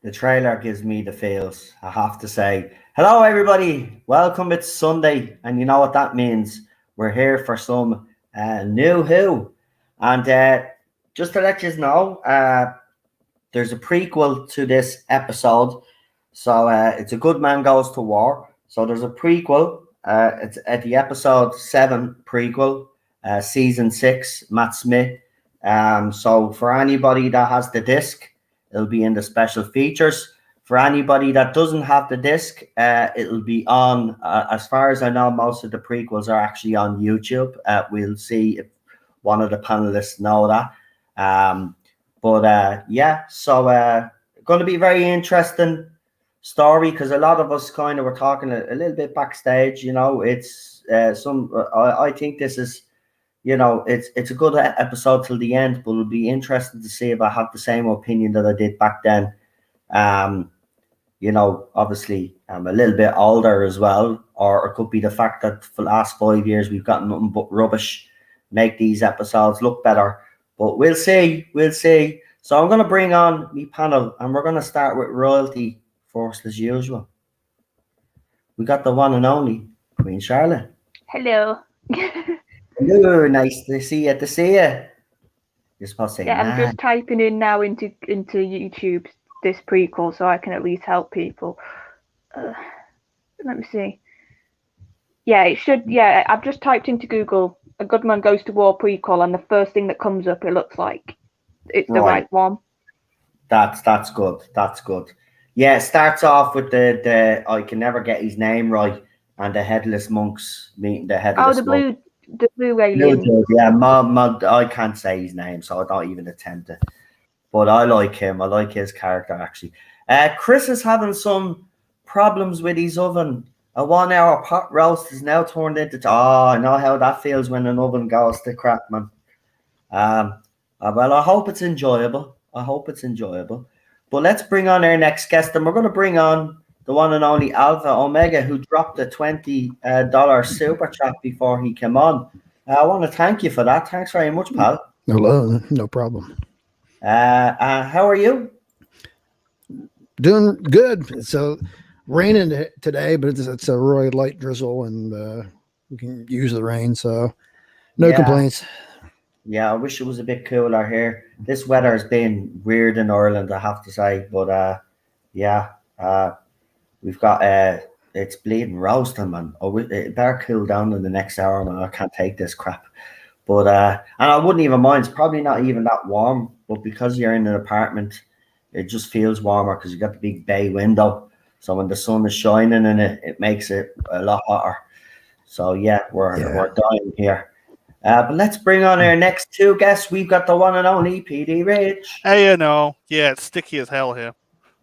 The trailer gives me the feels, I have to say. Hello, everybody. Welcome. It's Sunday, and you know what that means. We're here for some New Who. And just to let you know, there's a prequel to this episode. So it's A Good Man Goes to War. So there's a prequel. It's at the episode 7 prequel, season 6, Matt Smith. So for anybody that has the disc, it'll be in the special features. For anybody that doesn't have the disc, it'll be on, as far as I know, most of the prequels are actually on YouTube. We'll see if one of the panelists know that. So going to be a very interesting story because a lot of us kind of were talking a little bit backstage. You know, it's I think this is, you know, it's a good episode till the end, but it'll be interesting to see if I have the same opinion that I did back then. You know, obviously I'm a little bit older as well, or it could be the fact that for the last 5 years we've got nothing but rubbish make these episodes look better. But we'll see. So I'm going to bring on my panel, and we're going to start with royalty first as usual. We got the one and only Queen Charlotte. Hello. Hello, nice to see you. You're supposed to say, I'm just typing in now into YouTube this prequel so I can at least help people. Let me see. Yeah, it should. Yeah, I've just typed into Google A Good Man Goes to War prequel, and the first thing that comes up, it looks like it's the right one. That's good. That's good. Yeah, it starts off with the I can never get his name right, and the headless monks meeting the headless. The blue alien. Yeah, I can't say his name, so I don't even attempt it. But I like him. I like his character, actually. Chris is having some problems with his oven. A 1 hour pot roast is now turned into... Oh, I know how that feels when an oven goes to crap, man. Well, I hope it's enjoyable. But let's bring on our next guest, and we're going to bring on the one and only Alpha Omega, who dropped a $20 super chat before he came on. I want to thank you for that. Thanks very much, pal. No problem. How are you? Doing good. It's raining today, but it's a really light drizzle, and we can use the rain, so no complaints. Yeah, I wish it was a bit cooler here. This weather has been weird in Ireland, I have to say. But we've got it's bleeding roasting, man. It better cool down in the next hour, man. I can't take this crap. But and I wouldn't even mind. It's probably not even that warm, but because you're in an apartment, it just feels warmer because you got the big bay window. So when the sun is shining in it, it makes it a lot hotter. So we're dying here. But let's bring on our next two guests. We've got the one and only PD Rich. Hey, it's sticky as hell here.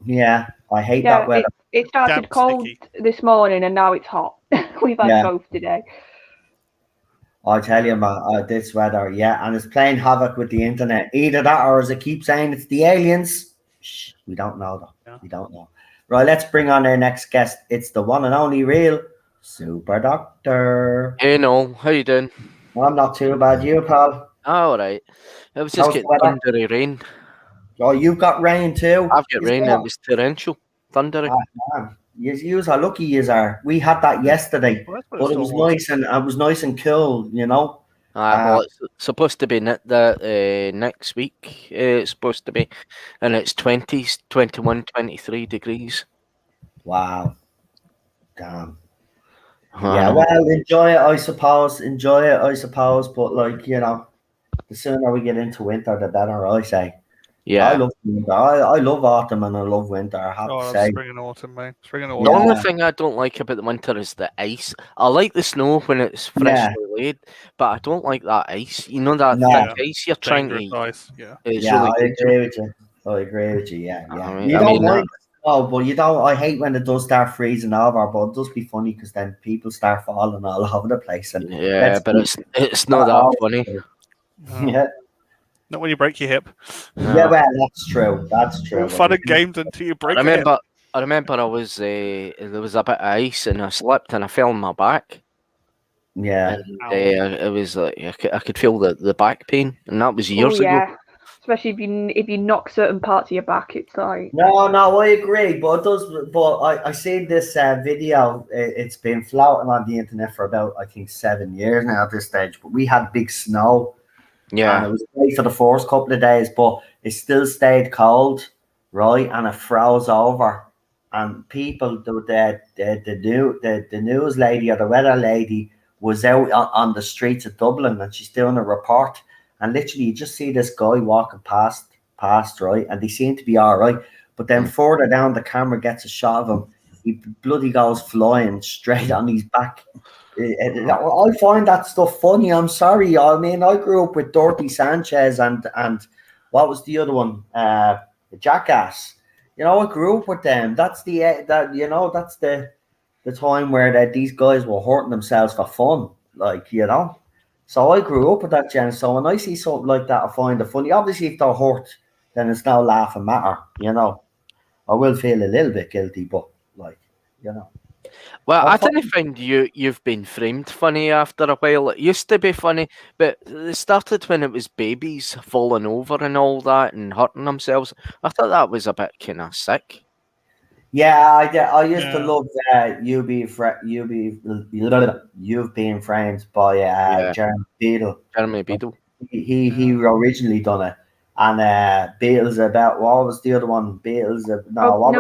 Yeah, I hate that weather. It started cold this morning, and now it's hot. We've had both today. I tell you, man, this weather, and it's playing havoc with the internet. Either that, or as I keep saying, it's the aliens. Shh, we don't know, though. Yeah. We don't know. Right, let's bring on our next guest. It's the one and only real Super Doctor. Hey, Noel. How you doing? I'm not too bad. You, pal? All right. It was just getting thundery rain. Oh, you've got rain too? I've got rain. It was torrential, thundery. Yous are lucky. Yous are. We had that yesterday, but it was nice and cool. You know. Well, it's supposed to be next week. It's supposed to be, and it's 20s, 21, 23 degrees. Wow. Damn. Yeah, well, enjoy it, I suppose. But like, you know, the sooner we get into winter, the better, I say. Yeah, I love winter. I love autumn and I love winter. I have to say. Spring and autumn, mate. Spring and autumn. The only thing I don't like about the winter is the ice. I like the snow when it's freshly laid, but I don't like that ice. You know that thick ice you're trying to eat. Ice. Yeah. I agree with you. Yeah. You don't like. Oh, but you don't. I hate when it does start freezing over, but it does be funny because then people start falling all over the place. And but it's not that funny. Yeah. Not when you break your hip. No. Yeah, well, that's true. Fun and games until you break. I remember I was there was a bit of ice and I slipped and I fell on my back. Yeah. And it was like I could feel the back pain, and that was years ago. especially if you knock certain parts of your back. It's like No, I agree, but it does. But I seen this video. It's been floating on the internet for about, I think, 7 years now at this stage. But we had big snow, and Yeah. it was great for the first couple of days, but it still stayed cold, right? And it froze over, and people, the news lady or the weather lady was out on the streets of Dublin, and she's doing a report, and literally you just see this guy walking past, right, and they seem to be all right, but then further down the camera gets a shot of him, he bloody goes flying straight on his back. I find that stuff funny. I'm sorry. I mean, I grew up with Dirty Sanchez and what was the other one? Jackass. You know, I grew up with them. That's that's the time where these guys were hurting themselves for fun, like, you know. So I grew up with that, Jen. So when I see something like that, I find it funny. Obviously, if they're hurt, then it's no laughing matter, you know. I will feel a little bit guilty, but, like, you know. Well, I didn't find you've been framed funny after a while. It used to be funny, but it started when it was babies falling over and all that and hurting themselves. I thought that was a bit kind of sick. Yeah, I used to love You've Been Framed by Jeremy Beadle. Jeremy Beadle. He originally done it, and Beatles about, what was the other one? Beatles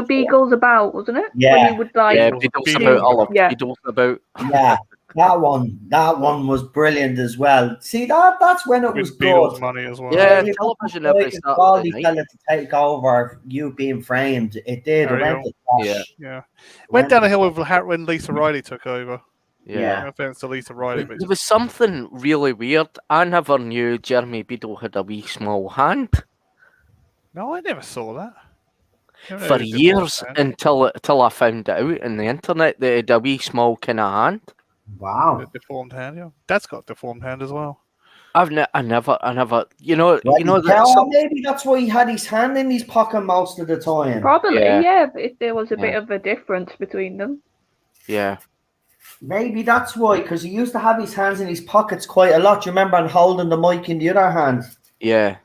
Beagles About, wasn't it? Yeah, when he would like Beatles About. I love Beatles About. Yeah, that one was brilliant as well. See, that's when it was Beatles good. money as well. Yeah, television every Saturday night. Fella to take over You Being Framed. It did. It went to trash. Yeah. Went down the hill with when Lisa Riley took over. Yeah. No offense to Lisa Riley, but There was something really weird. I never knew Jeremy Beadle had a wee small hand. No, I never saw that. For years, until I found it out on the internet that he had a wee small kind of hand. Wow. A deformed hand, yeah. Dad's got a deformed hand as well. I never, maybe that's why he had his hand in his pocket most of the time. Probably, yeah. If there was a bit of a difference between them. Yeah. Maybe that's why, because he used to have his hands in his pockets quite a lot. Do you remember, and holding the mic in the other hand? Yeah.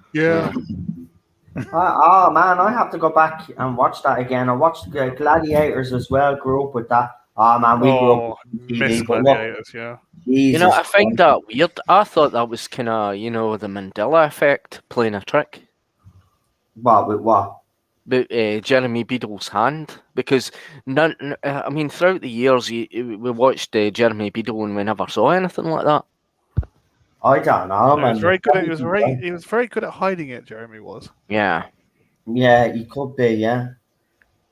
Oh man, I have to go back and watch that again. I watched Gladiators as well. Grew up with that. Oh man, we grew up with TV. Gladiators, yeah. Jesus I find that weird. I thought that was kind of, the Mandela effect playing a trick. What? With what? But Jeremy Beadle's hand, because throughout the years we watched Jeremy Beadle and we never saw anything like that. I don't know, man. He was very good at hiding it. Jeremy was. Yeah. Yeah, he could be.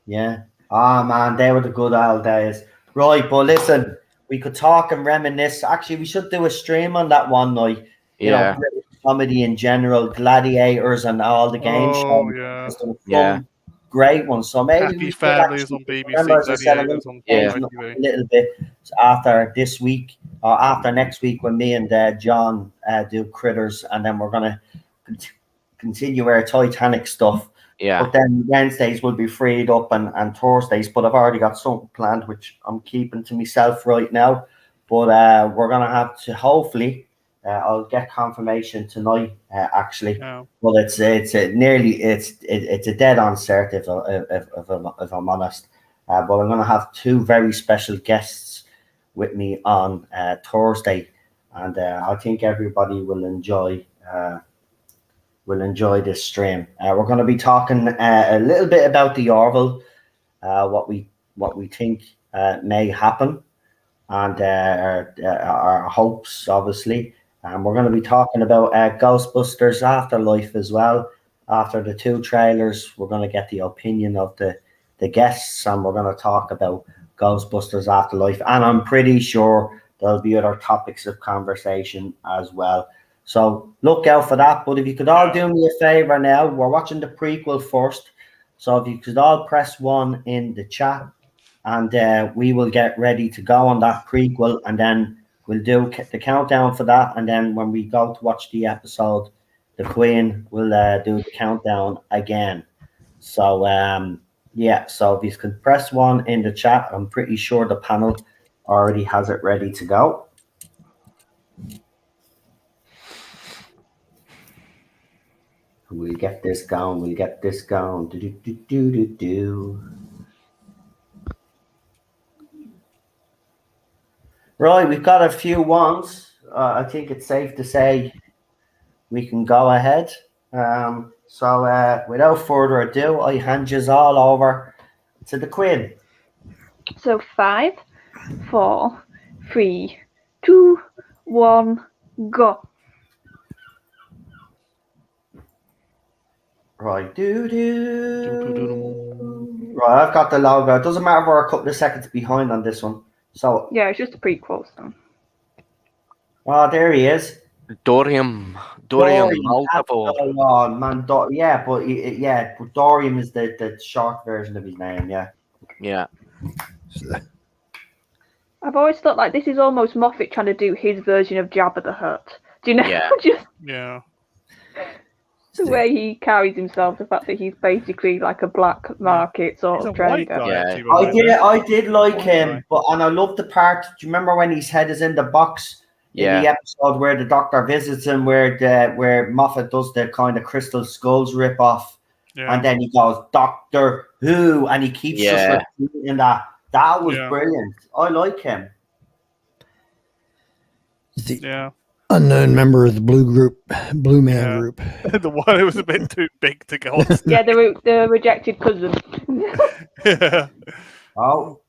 Yeah. Ah, man, they were the good old days. Right, but listen, we could talk and reminisce. Actually, we should do a stream on that one night. You know, comedy in general, Gladiators, and all the game shows. Yeah. Great ones. So maybe Happy Families on BBC, Gladiators on TV. A little bit after this week or after next week when me and John do Critters, and then we're gonna continue our Titanic stuff. Yeah. But then Wednesdays will be freed up and Thursdays. But I've already got something planned which I'm keeping to myself right now. But we're gonna have to hopefully. I'll get confirmation tonight, actually. Oh. Well, it's a dead on cert if I'm honest. But I'm going to have two very special guests with me on Thursday, and I think everybody will enjoy this stream. We're going to be talking a little bit about the Orville, what we think may happen, and our hopes, obviously. And we're going to be talking about Ghostbusters Afterlife as well. After the two trailers, we're going to get the opinion of the guests, and we're going to talk about Ghostbusters Afterlife. And I'm pretty sure there'll be other topics of conversation as well. So look out for that. But if you could all do me a favor now, we're watching the prequel first. So if you could all press 1 in the chat, and we will get ready to go on that prequel, and then we'll do the countdown for that, and then when we go to watch the episode, the Queen will do the countdown again. So, so if you can press 1 in the chat, I'm pretty sure the panel already has it ready to go. We'll get this going. We'll get this going. Do, do, do, do, do, do. Right, we've got a few ones. I think it's safe to say we can go ahead. So without further ado, I hand you all over to the Queen. So 5, 4, 3, 2, 1, go. Right, Right, I've got the logo. It doesn't matter if we're a couple of seconds behind on this one. So, Yeah, it's just a prequel. So. oh, there he is. Dorian Dorian, Maldivore. oh man, but Dorian is the short version of his name. Yeah. Yeah. I've always thought like this is almost Moffat trying to do his version of Jabba the Hutt. Do you know? Yeah. Just Yeah. the way he carries himself, the fact that he's basically like a black market sort He's a of white trader. guy. Yeah. Actually, I did like White him, guy. but I love the part. Do you remember when his head is in the box in the Yeah. episode where the Doctor visits him, where Moffat does the kind of Crystal Skulls rip off, Yeah. and then he goes Doctor Who, and he keeps Yeah. just repeating that. That was Yeah. brilliant. I like him. The Yeah. unknown member of the Blue Man Yeah. group. The one who was a bit too big to go on stage. Yeah, the rejected cousin. Yeah. Oh,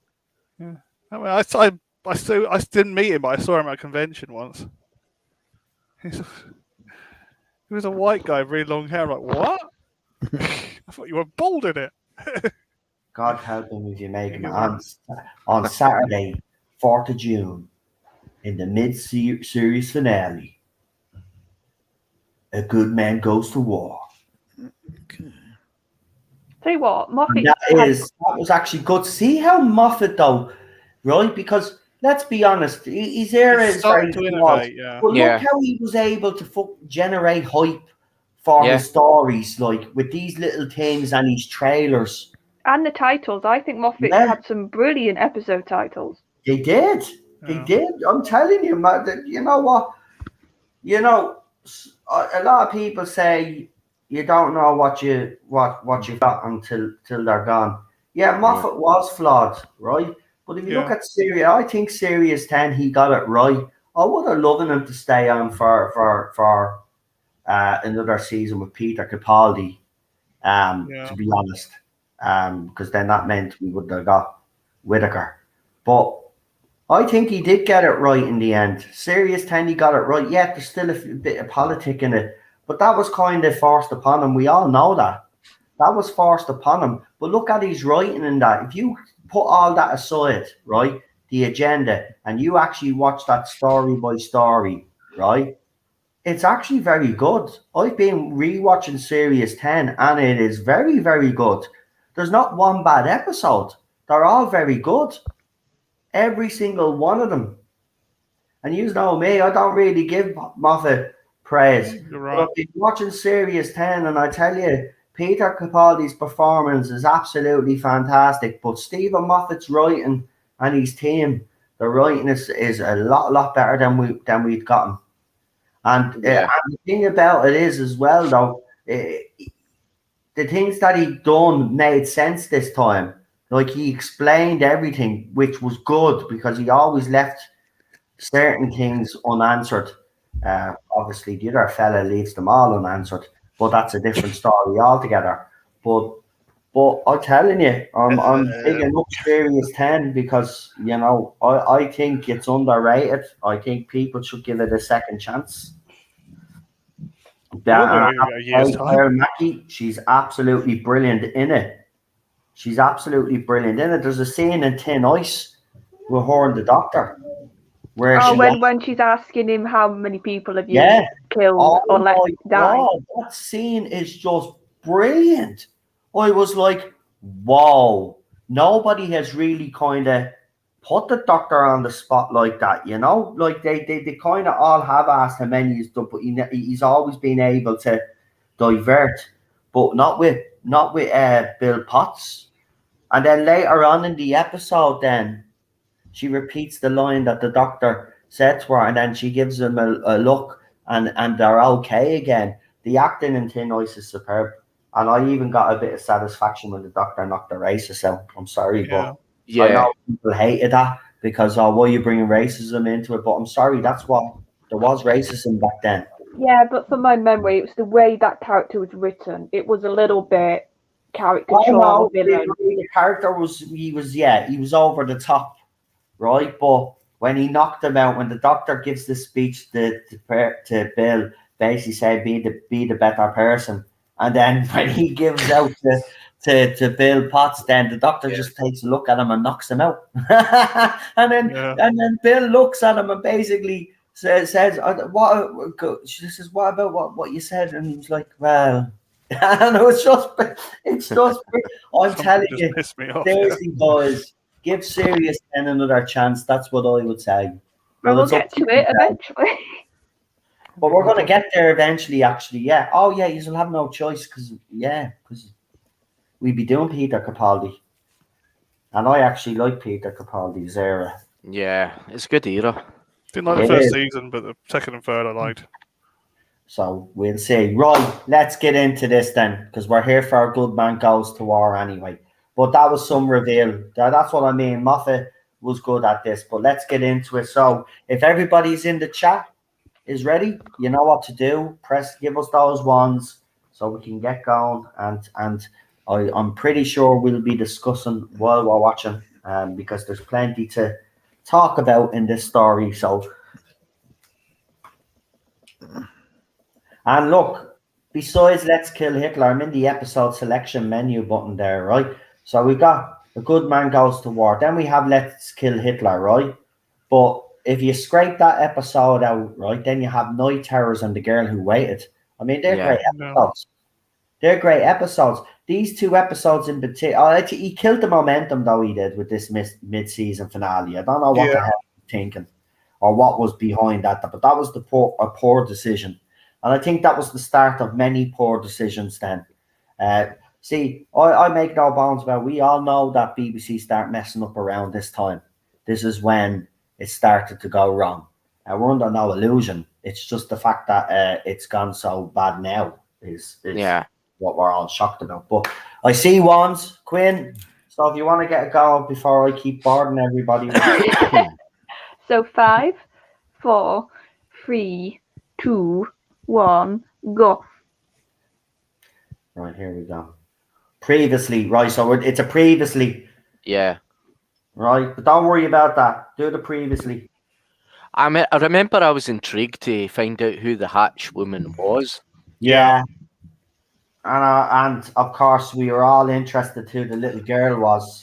I mean, I didn't meet him, but I saw him at a convention once. He was a white guy, with really long hair. I'm like, what? I thought you were bald in it. God help him if you make him You on Saturday, 4th of June, in the mid-series finale. A good man goes to war. Tell you what, Moffat And that was actually good. See how Moffat though, right? Because let's be honest, his era He's is very starting to small. innovate, yeah. But Yeah. look how he was able to generate hype for Yeah. his stories, like with these little things and his trailers. and the titles. I think Moffat Yeah. had some brilliant episode titles. They did. They Yeah. did. I'm telling you, man. You know what? You know, a lot of people say you don't know what you got until they're gone. Yeah, Moffat was flawed, right? But if you look Yeah. at Series, I think Series 10 he got it right. I would have loved him to stay on for another season with Peter Capaldi. Yeah. To be honest, because then that meant we would have got Whittaker. But I think he did get it right in the end. Series 10, he got it right. Yeah, there's still a bit of politic in it, but that was kind of forced upon him. We all know that. That was forced upon him. But look at his writing in that. If you put all that aside, right, the agenda, and you actually watch that story by story, right, it's actually very good. I've been rewatching Series 10, and it is very, very good. There's not one bad episode. They're all very good. Every single one of them. And you know me, I don't really give Moffat praise. You're But right. I've been watching Series 10, and I tell you, Peter Capaldi's performance is absolutely fantastic. But Stephen Moffat's writing and his team, the writing is a lot better than we'd gotten. And, Yeah. and the thing about it is as well, though, the things that he done made sense this time. Like he explained everything, which was good because he always left certain things unanswered. Obviously, the other fella leaves them all unanswered, but that's a different story altogether. But I'm telling you, I'm picking up Series 10 because I think it's underrated. I think people should give it a second chance. Will do in a year's time. Claire Mackey, she's absolutely brilliant in it. She's absolutely brilliant in it. There's a scene in Thin Ice with her and the Doctor where When she's asking him how many people have you Yeah. killed or let my die. God, that scene is just brilliant. I was like, whoa, nobody has really kind of put the Doctor on the spot like that, Like they kind of all have asked him many stuff, but he's always been able to divert, but not with Bill Potts. And then later on in the episode, then she repeats the line that the Doctor said to her, and then she gives him a look, and they're okay again. the acting in Thin Ice is superb. And I even got a bit of satisfaction when the doctor knocked the racist out. I'm sorry, Yeah. but Yeah. I know people hated that because, why are you bringing racism into it? But I'm sorry, that's what there was racism back then. Yeah, but from my memory, it was the way that character was written. It was a little bit caricature I know villain. the character was he was over the top, right? But when he knocked him out, when the doctor gives the speech to Bill, basically say be the better person, and then when he gives out to Bill Potts, then the doctor just takes a look at him and knocks him out, and then Bill looks at him and basically says what she says, what about what you said, and he's like, well. And it's just I'm Something telling just you, pissed me off. seriously, boys, give Sirius then another chance. That's what I would say. But we'll it's up get to it eventually. But we're going to get there eventually, actually. Yeah. Oh, yeah, you'll have no choice because we'd be doing Peter Capaldi. And I actually like Peter Capaldi's era. Yeah, it's a good era. Didn't like the first season, but the second and third I liked. So we'll see. Right, let's get into this then, because we're here for a good man goes to war anyway. But that was some reveal. That's what I mean. Moffat was good at this, but let's get into it. So if everybody's in the chat is ready, you know what to do. Give us those ones so we can get going. And I'm pretty sure we'll be discussing while we're watching, because there's plenty to talk about in this story. So. And look, besides Let's Kill Hitler, I'm in the episode selection menu button there, right? So we got A Good Man Goes to War. Then we have Let's Kill Hitler, right? But if you scrape that episode out, right, then you have Night Terrors and The Girl Who Waited. I mean, they're great episodes. They're great episodes. These two episodes in particular, he killed the momentum, though, he did, with this mid-season finale. I don't know what the hell he was thinking or what was behind that, but that was a poor decision. And I think that was the start of many poor decisions then. See, I make no bones about it. We all know that BBC start messing up around this time. This is when it started to go wrong. We're under no illusion. It's just the fact that it's gone so bad now is what we're all shocked about. But I see ones, Quinn. So if you want to get a go before I keep boring everybody. So 5, 4, 3, 2, 1, go. Right, here we go. Previously, right, so it's a previously. Yeah. Right, but don't worry about that. Do the previously. I remember I was intrigued to find out who the Hatch woman was. Yeah. And of course, we were all interested who the little girl was.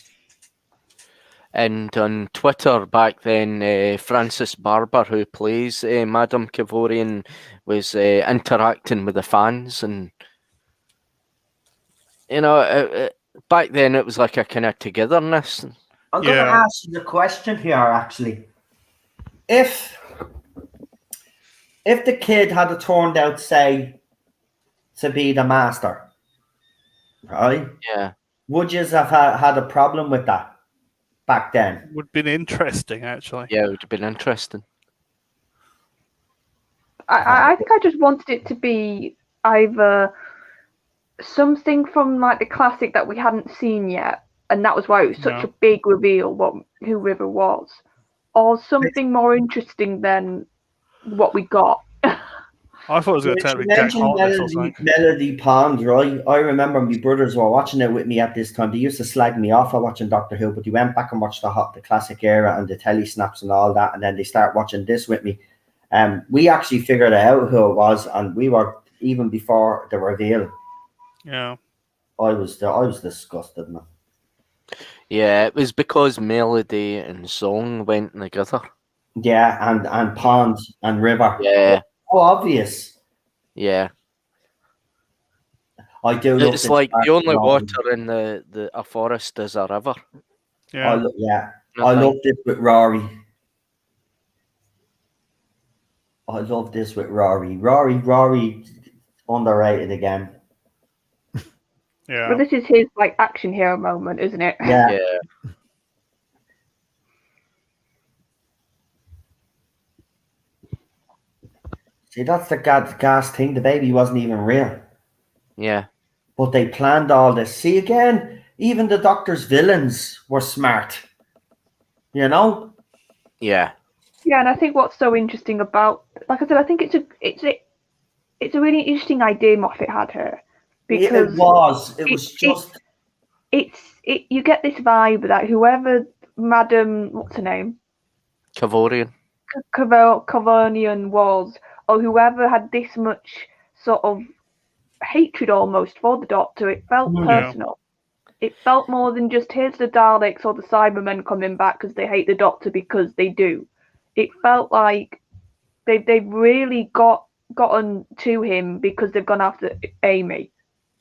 And on Twitter back then, Francis Barber, who plays Madame Kevorian, was interacting with the fans. And, you know, back then it was like a kind of togetherness. I'm going to ask you the question here, actually. If the kid had turned out, say, to be the master, right? Yeah. Would you have had a problem with that? Back then would have been interesting, actually. Yeah, it would have been interesting. I think I just wanted it to be either something from like the classic that we hadn't seen yet, and that was why it was such a big reveal who River was, or something more interesting than what we got. I thought it was going to take Jack Harkness or something. Melody Pond, right? I remember my brothers were watching it with me at this time. They used to slag me off for watching Doctor Who, but they went back and watched the classic era and the telly snaps and all that, and then they start watching this with me. We actually figured out who it was, and we were even before the reveal. Yeah, I was disgusted, man. Yeah, it was because melody and song went together. Yeah, and Pond and River. Yeah. Oh, obvious. Yeah. I do love it's like the only water in a forest is a river. Yeah. I love this with Rory. Rory underrated again. Yeah. But this is his like action hero moment, isn't it? Yeah. See, that's the gas thing. The baby wasn't even real. Yeah. But they planned all this. See, again, even the Doctor's villains were smart. You know? Yeah. Yeah, and I think what's so interesting about, like I said, I think it's a really interesting idea Moffat had here, because It was. It was just. you get this vibe that whoever Madam, what's her name, Kavorian. Cavernian was, or whoever had this much sort of hatred almost for the Doctor, it felt Yeah. personal. It felt more than just here's the Daleks or the Cybermen coming back because they hate the Doctor, because they do. It felt like they've really gotten to him because they've gone after Amy.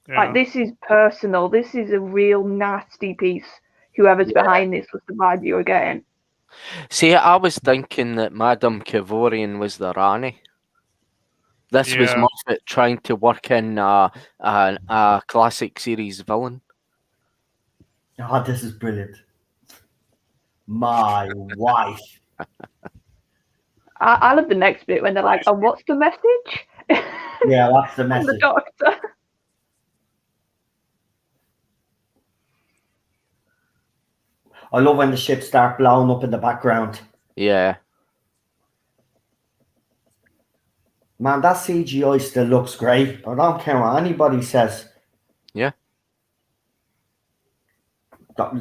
Yeah. Like, this is personal. This is a real nasty piece. Whoever's behind this was the vibe you were getting. See, I was thinking that Madame Kavorian was the Rani. This was Yeah. Moffat trying to work in a classic series villain. Oh, this is brilliant. My wife. I love the next bit when they're like, "Oh, what's the message?" Yeah, that's the From the message. Doctor. I love when the ships start blowing up in the background. Yeah. Man, that CGI still looks great. I don't care what anybody says. Yeah.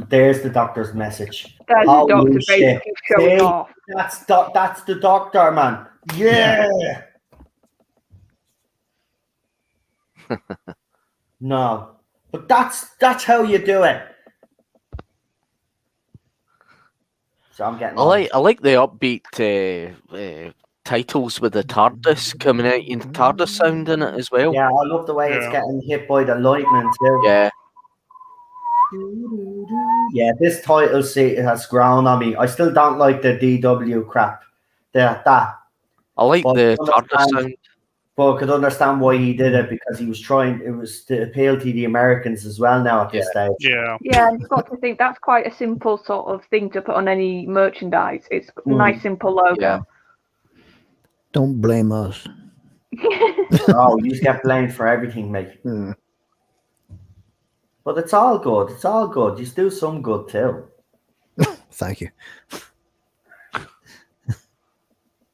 There's the Doctor's message. There's the Holy Doctor shit. basically showing See? off. That's the Doctor, man. Yeah. No, but that's how you do it. So I'm getting. I like the upbeat titles with the TARDIS coming out and the TARDIS sound in it as well. Yeah, I love the way it's Yeah. getting hit by the lightning too. Yeah. Yeah, this title seat has grown on me. I still don't like the DW crap. That. I like But the I TARDIS understand- sound. But I could understand why he did it, because he was trying. It was to appeal to the Americans as well now at this stage. Yeah. Yeah, and you've got to think that's quite a simple sort of thing to put on any merchandise. It's a nice, simple logo. Yeah. Don't blame us. Oh, you just get blamed for everything, mate. Hmm. But it's all good. It's all good. You do some good too. Thank you.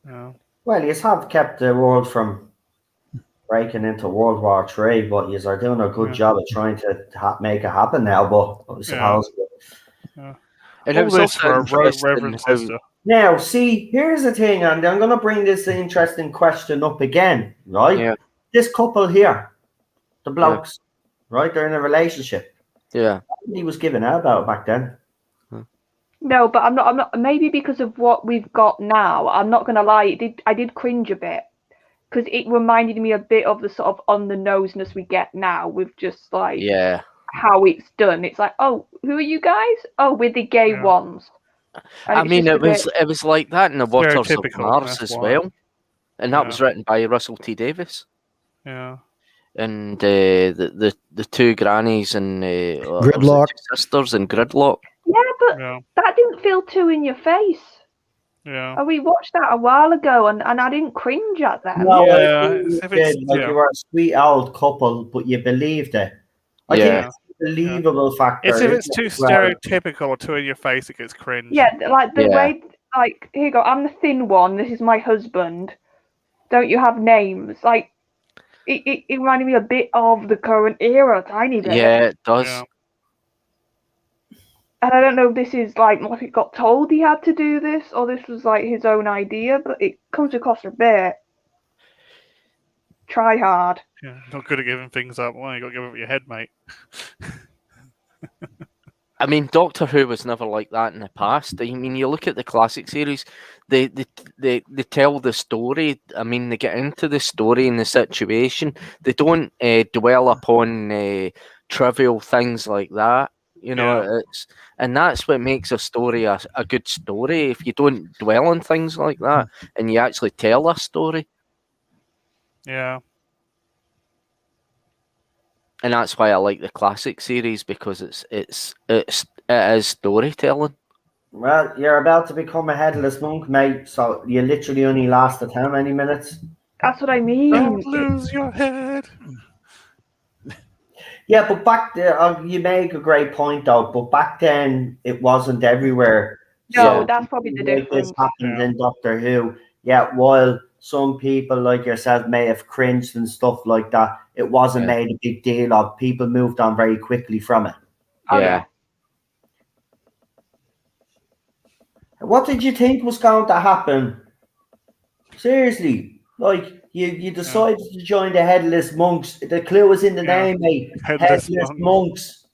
Yeah. Well, you have kept the world from breaking into World War III, but you are doing a good Yeah. job of trying to make it happen now. But I suppose. And All it was this also for a interesting Reverend how- Sister. Now, see, here's the thing, and I'm going to bring this interesting question up again, right? Yeah. This couple here, the blokes, right? They're in a relationship. Yeah. He was giving out about it back then. No, but I'm not. Maybe because of what we've got now, I'm not gonna lie. I did cringe a bit because it reminded me a bit of the sort of on the noseness we get now with just like Yeah. how it's done. It's like, oh, who are you guys? Oh, we're the gay Yeah. ones. And I it's mean, just a it was like that in the Waters of Stereotypical, Mars that's as why. well, and that Yeah. was written by Russell T Davies. Yeah. And the two grannies and or was it Gridlock. two sisters and Gridlock. Yeah, but Yeah. that didn't feel too in your face. Yeah. Oh, we watched that a while ago, and I didn't cringe at them. No, Yeah, I agree if you it's- did. Like, yeah. you were a sweet old couple, but you believed it. I Yeah. think it's a believable factor. It's if it's isn't too it? Well, stereotypical or too in your face, it gets cringe. Yeah, like the Yeah. way, like, here you go, I'm the thin one, this is my husband. Don't you have names? Like, it reminded me a bit of the current era, a tiny bit. Yeah, it does. Yeah. And I don't know if this is like, if he got told he had to do this, or this was like his own idea, but it comes across a bit. Try hard. Yeah. Not good at giving things up. Well, you got to give it with your head, mate. I mean, Doctor Who was never like that in the past. I mean, you look at the classic series; they tell the story. I mean, they get into the story and the situation. They don't dwell upon trivial things like that. You know, and that's what makes a story a good story. If you don't dwell on things like that and you actually tell a story, Yeah. and that's why I like the classic series, because it is storytelling. Well, you're about to become a headless monk, mate. So you literally only lasted how many minutes? That's what I mean. Don't lose your head. Yeah, but back there, you make a great point though. But back then, it wasn't everywhere. No, Yeah. that's probably the like this difference. happened Yeah. in Doctor Who. Yeah, while some people like yourself may have cringed and stuff like that, it wasn't Yeah. made a big deal of. People moved on very quickly from it. Oh, Yeah. What did you think was going to happen? Seriously, like you decided to join the Headless Monks. The clue is in the Yeah. name, mate. Headless Monks.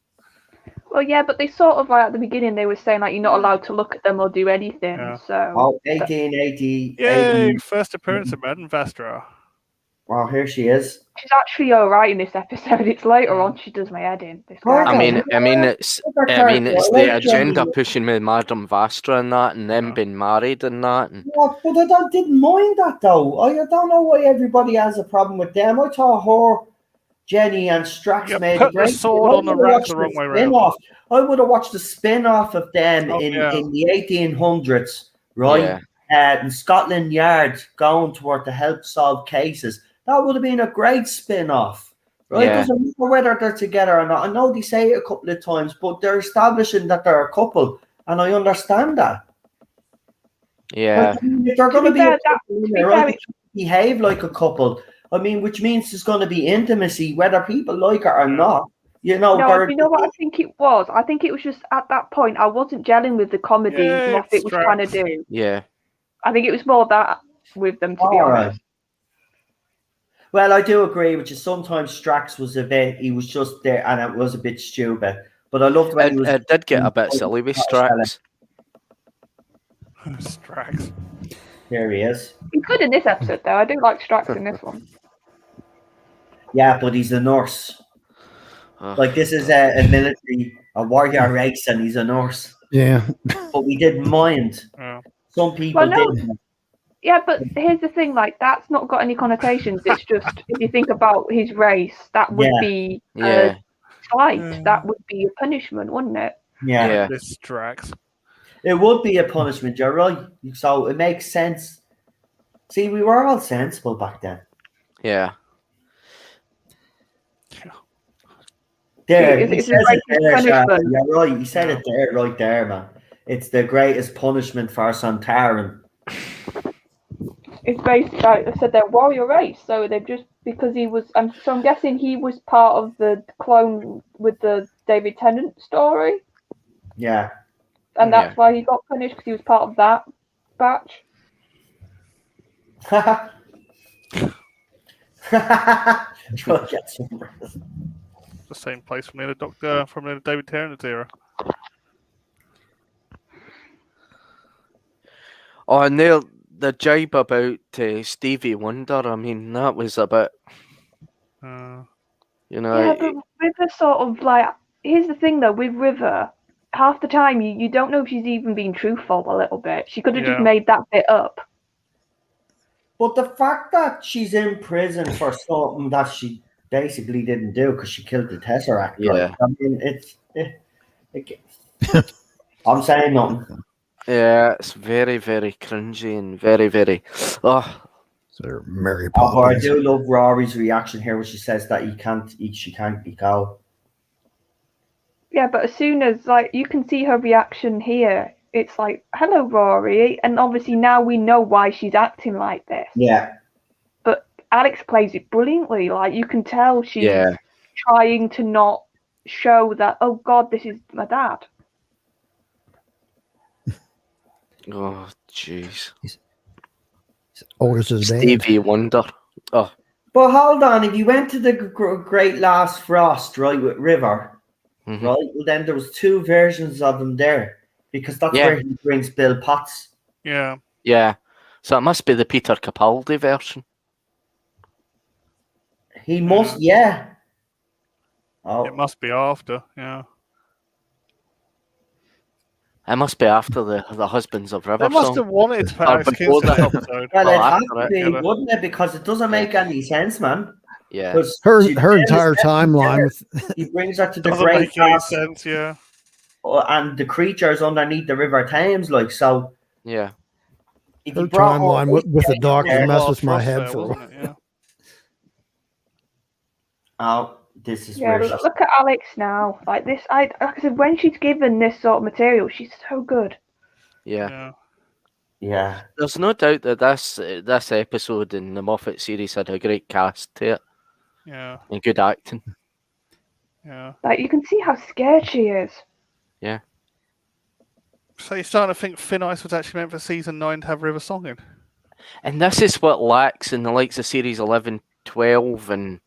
Well, yeah, but they sort of like at the beginning they were saying like you're not allowed to look at them or do anything. Yeah. So Oh, 1880. Yay! First appearance of Madame Vastra. Well, here she is. she's actually all right in this episode. It's later on she does my head in. This Oh, guy. It's the agenda pushing with Madame Vastra and that, and them being married and that. And Yeah, but I didn't mind that though. I don't know why everybody has a problem with them. I thought her, Jenny, and Strax made a Put the great. sword on the rack the wrong way around. I would have watched the spin-off of them Oh, in yeah. the 1800s, right? In Scotland Yard, going toward to help solve cases. That would have been a great spin-off, right? Yeah. Doesn't matter whether they're together or not. I know they say it a couple of times, but they're establishing that they're a couple, and I understand that. yeah, Like, if they're To going to be be a fair, couple, to be they're fair, going to behave like a couple. I mean, which means there's going to be intimacy, whether people like it or not. You know, No, they're- you know what I think it was? I think it was just at that point I wasn't gelling with the comedy Yay, Moffat was trying to Strax. do. yeah. I think it was more that with them, to be All right. honest. Well, I do agree with you. Sometimes Strax was he was just there, and it was a bit stupid. But I loved when he was. It did get a bit silly with Strax. Strax. Here he is. He's good in this episode, though. I do like Strax in this one. Yeah, but he's a nurse. Oh, Like this is a military, a warrior race, and he's a nurse. Yeah. But we didn't mind. Yeah. Some people Well, no. didn't. Yeah, but here's the thing: like that's not got any connotations. It's just if you think about his race, that would Yeah. be yeah, a slight. Yeah. That would be a punishment, wouldn't it? Yeah. yeah, This Strax. It would be a punishment, you're right. So it makes sense. See, we were all sensible back then. yeah. There, It's he the says it greatest there, Sharp. punishment. You're right. He said it there, right there, man. It's the greatest punishment for Santaran. It's based, like I said, they're warrior race, so they're just because he was. So I'm guessing he was part of the clone with the David Tennant story, Yeah. and that's why he got punished because he was part of that batch. You'll get some rest. The same place from the Doctor from the David Tennant era. Oh, and the jibe about Stevie Wonder. I mean, that was a bit, you know. Yeah, but River sort of like. Here's the thing, though, with River, half the time you don't know if she's even being truthful a little bit. She could have just made that bit up. But the fact that she's in prison for something that she basically didn't do because she killed the Tesseract. Yeah. Like, I mean, I'm saying nothing. Yeah, it's very, very cringy and very, very. Oh, So Mary But I Poppins. do love Rory's reaction here when she says that she can't be called. Yeah, but as soon as like you can see her reaction here, it's like, "Hello, Rory," and obviously now we know why she's acting like this. Yeah. But Alex plays it brilliantly. Like you can tell she's yeah, trying to not show that. Oh God, this is my dad. oh, jeez. Oldest as band. Stevie Wonder. Oh, But hold on, if you went to the Great Last Frost, right, with River, mhm. right, well, then there was two versions of him there because that's Yeah. where he brings Bill Potts. Yeah. yeah. So it must be the Peter Capaldi version. He must, yeah. Oh, It must be after. Yeah. It must be after the Husbands of River They must song. have wanted to put Or Alex before Kingston in that. the episode. well, Oh, it has after to it, be, yeah. wouldn't it? Because it doesn't make any sense, man. Yeah. 'Cause Her she- entire timeline with He brings her to the Doesn't Great make any Last, sense. Yeah. and the creatures underneath the River Thames, like so. Yeah. if Her you brought timeline more with the yeah, doctor there- messed with my Frost head there, for a wasn't while. it? Yeah. Oh, this is Yeah, where she's look at Alex now. Like this, like I said, when she's given this sort of material, she's so good. Yeah. Yeah. yeah. There's no doubt that this episode in the Moffat series had a great cast to it Yeah. and good acting. Yeah. Like you can see how scared she is. Yeah. So you're starting to think Thin Ice was actually meant for season 9 to have River Song in? And this is what lacks in the likes of series 11, 12 and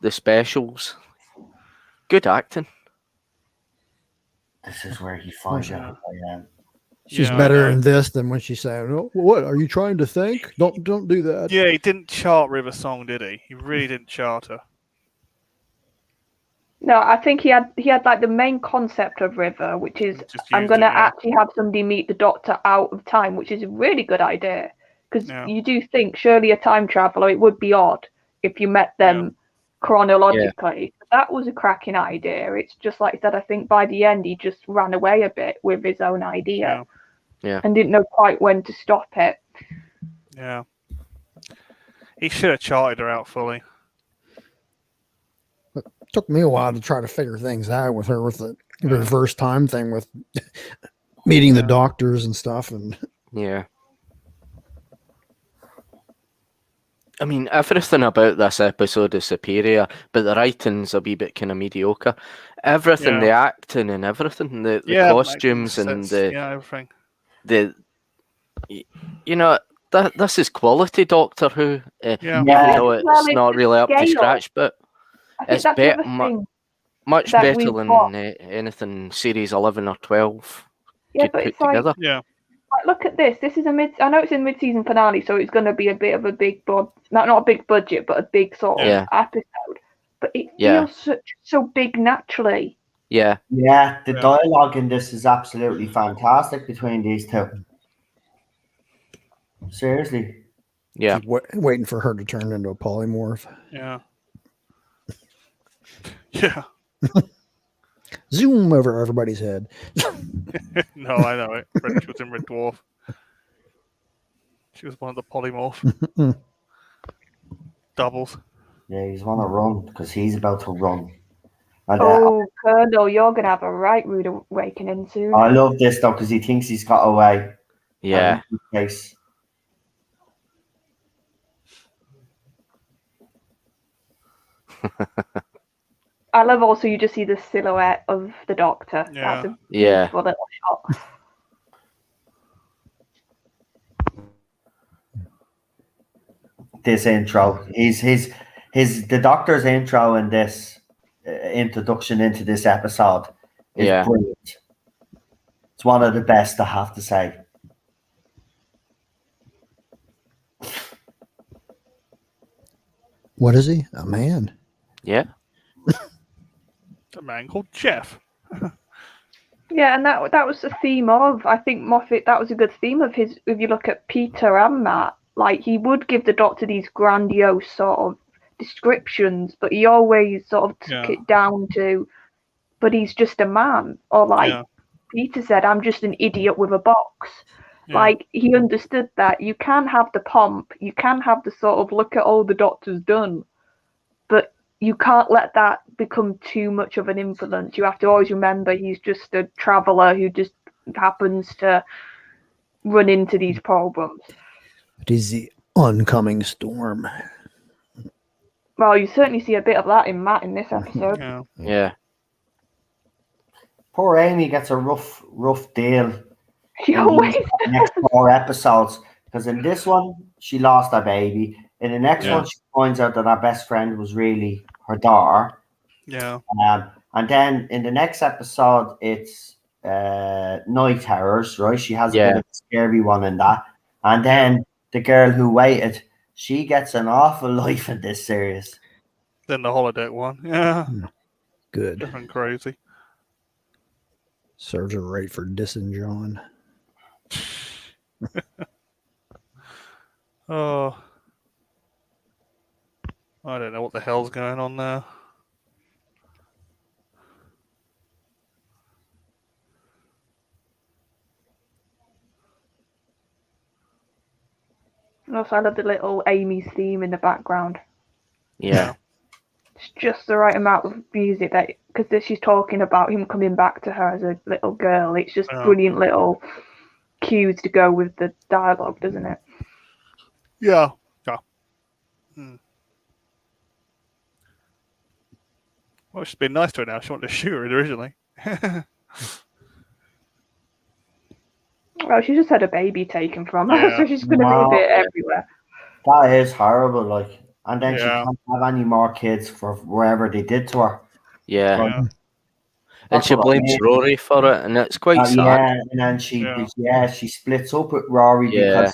the specials. Good acting. This is where he finds Yeah. out who I am. She's Yeah, I better know. in this than when she's saying, "Oh, what are you trying to think? Don't do that." Yeah, he didn't chart River Song, did he? He really didn't chart her. No, I think he had like the main concept of River, which is Just I'm used gonna it, yeah. actually have somebody meet the Doctor out of time, which is a really good idea. Because Yeah. you do think surely a time traveler, it would be odd if you met them chronologically. That was a cracking idea. It's just like I said, I think by the end he just ran away a bit with his own idea Yeah. and didn't know quite when to stop it. Yeah. He should have charted her out fully. Took me a while to try to figure things out with her with the reverse time thing with meeting the doctors and stuff. And Yeah. I mean, everything about this episode is superior, but the writing's a wee bit kind of mediocre. Everything, the acting and everything, the costumes and everything. you know, this is quality Doctor Who, Yeah. even Yeah. though Well, it's it's not the really up to scale. scratch, but I think it's that's the other thing. much that better we've than got. anything series 11 or 12 Yeah, could but put it's like, together. Yeah. like, look at this. This is I know it's a mid-season finale, so it's going to be a bit of a big not a big budget, but a big sort of Yeah. episode. But it Yeah. feels so big naturally. Yeah. Yeah, the Yeah. dialogue in this is absolutely fantastic between these two. Seriously. Yeah. keep waiting for her to turn into a polymorph. Yeah. Yeah. Zoom over everybody's head. No, I know it. Freddy was in Red Dwarf. She was one of the polymorph doubles. Yeah, he's want to run because he's about to run. And, Oh, Colonel, you're going to have a right rude awakening soon. I love this though because he thinks he's got away. Yeah. Case. I love also you just see the silhouette of the Doctor. Yeah. That's a Yeah. beautiful little shot. This intro, the Doctor's intro in this introduction into this episode is Yeah. brilliant. It's one of the best, I have to say. What is he? A man. Yeah. A man called Jeff. Yeah, and that was the theme of, I think Moffat, that was a good theme of his, if you look at Peter and Matt, like he would give the Doctor these grandiose sort of descriptions, but he always sort of took it down to, but he's just a man. Or like Peter said, I'm just an idiot with a box. Yeah. Like he understood that you can have the pomp, you can have the sort of look at all the Doctor's done, but you can't let that become too much of an influence. You have to always remember he's just a traveller who just happens to run into these problems. It is the oncoming storm. Well, you certainly see a bit of that in Matt in this episode. Yeah. Yeah. Poor Amy gets a rough deal. She always in the next 4 episodes because in this one she lost her baby. In the next one, she finds out that her best friend was really her daughter. Yeah. And then in the next episode, it's night terrors, right? She has a bit of a scary one in that. And then the girl who waited, she gets an awful life in this series. Then the holodeck one. Yeah. Good. Different crazy. Serves her right for dissing John. Oh. I don't know what the hell's going on there. And also, I love the little Amy's theme in the background. Yeah. It's just the right amount of music that, because she's talking about him coming back to her as a little girl. It's just brilliant little cues to go with the dialogue, doesn't it? Yeah. Yeah. Well, she's been nice to her now. She wanted to shoot her originally. Well, she just had a baby taken from her, Yeah. so she's going to be a bit everywhere. That is horrible. Like, and then she Yeah. can't have any more kids for whatever they did to her. Yeah. Like, Yeah. And that's she what I blames mean. Rory for it, and it's quite sad. Yeah, and then she splits up with Rory because